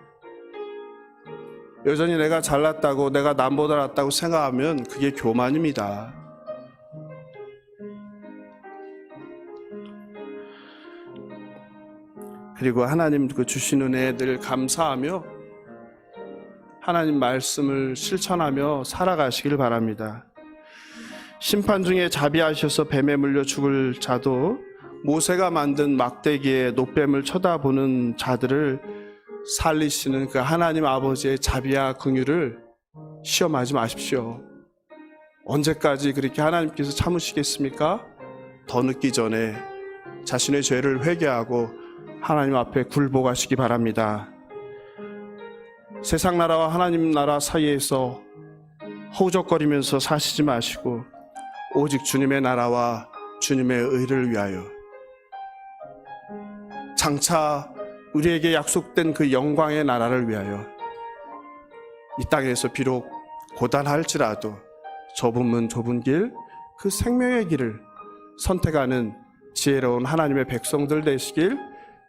여전히 내가 잘났다고, 내가 남보다 낫다고 생각하면 그게 교만입니다. 그리고 하나님 그 주신 은혜에 늘 감사하며 하나님 말씀을 실천하며 살아가시길 바랍니다. 심판 중에 자비하셔서 뱀에 물려 죽을 자도 모세가 만든 막대기에 노뱀을 쳐다보는 자들을 살리시는 그 하나님 아버지의 자비와 긍휼을 시험하지 마십시오. 언제까지 그렇게 하나님께서 참으시겠습니까? 더 늦기 전에 자신의 죄를 회개하고 하나님 앞에 굴복하시기 바랍니다. 세상 나라와 하나님 나라 사이에서 허우적거리면서 사시지 마시고 오직 주님의 나라와 주님의 의를 위하여 장차 우리에게 약속된 그 영광의 나라를 위하여 이 땅에서 비록 고단할지라도 좁은 문 좁은 길, 그 생명의 길을 선택하는 지혜로운 하나님의 백성들 되시길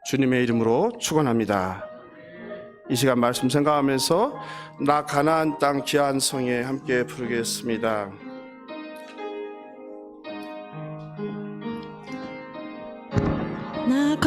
주님의 이름으로 축원합니다. 이 시간 말씀 생각하면서 나 가나안 땅 귀한 성에 함께 부르겠습니다. 나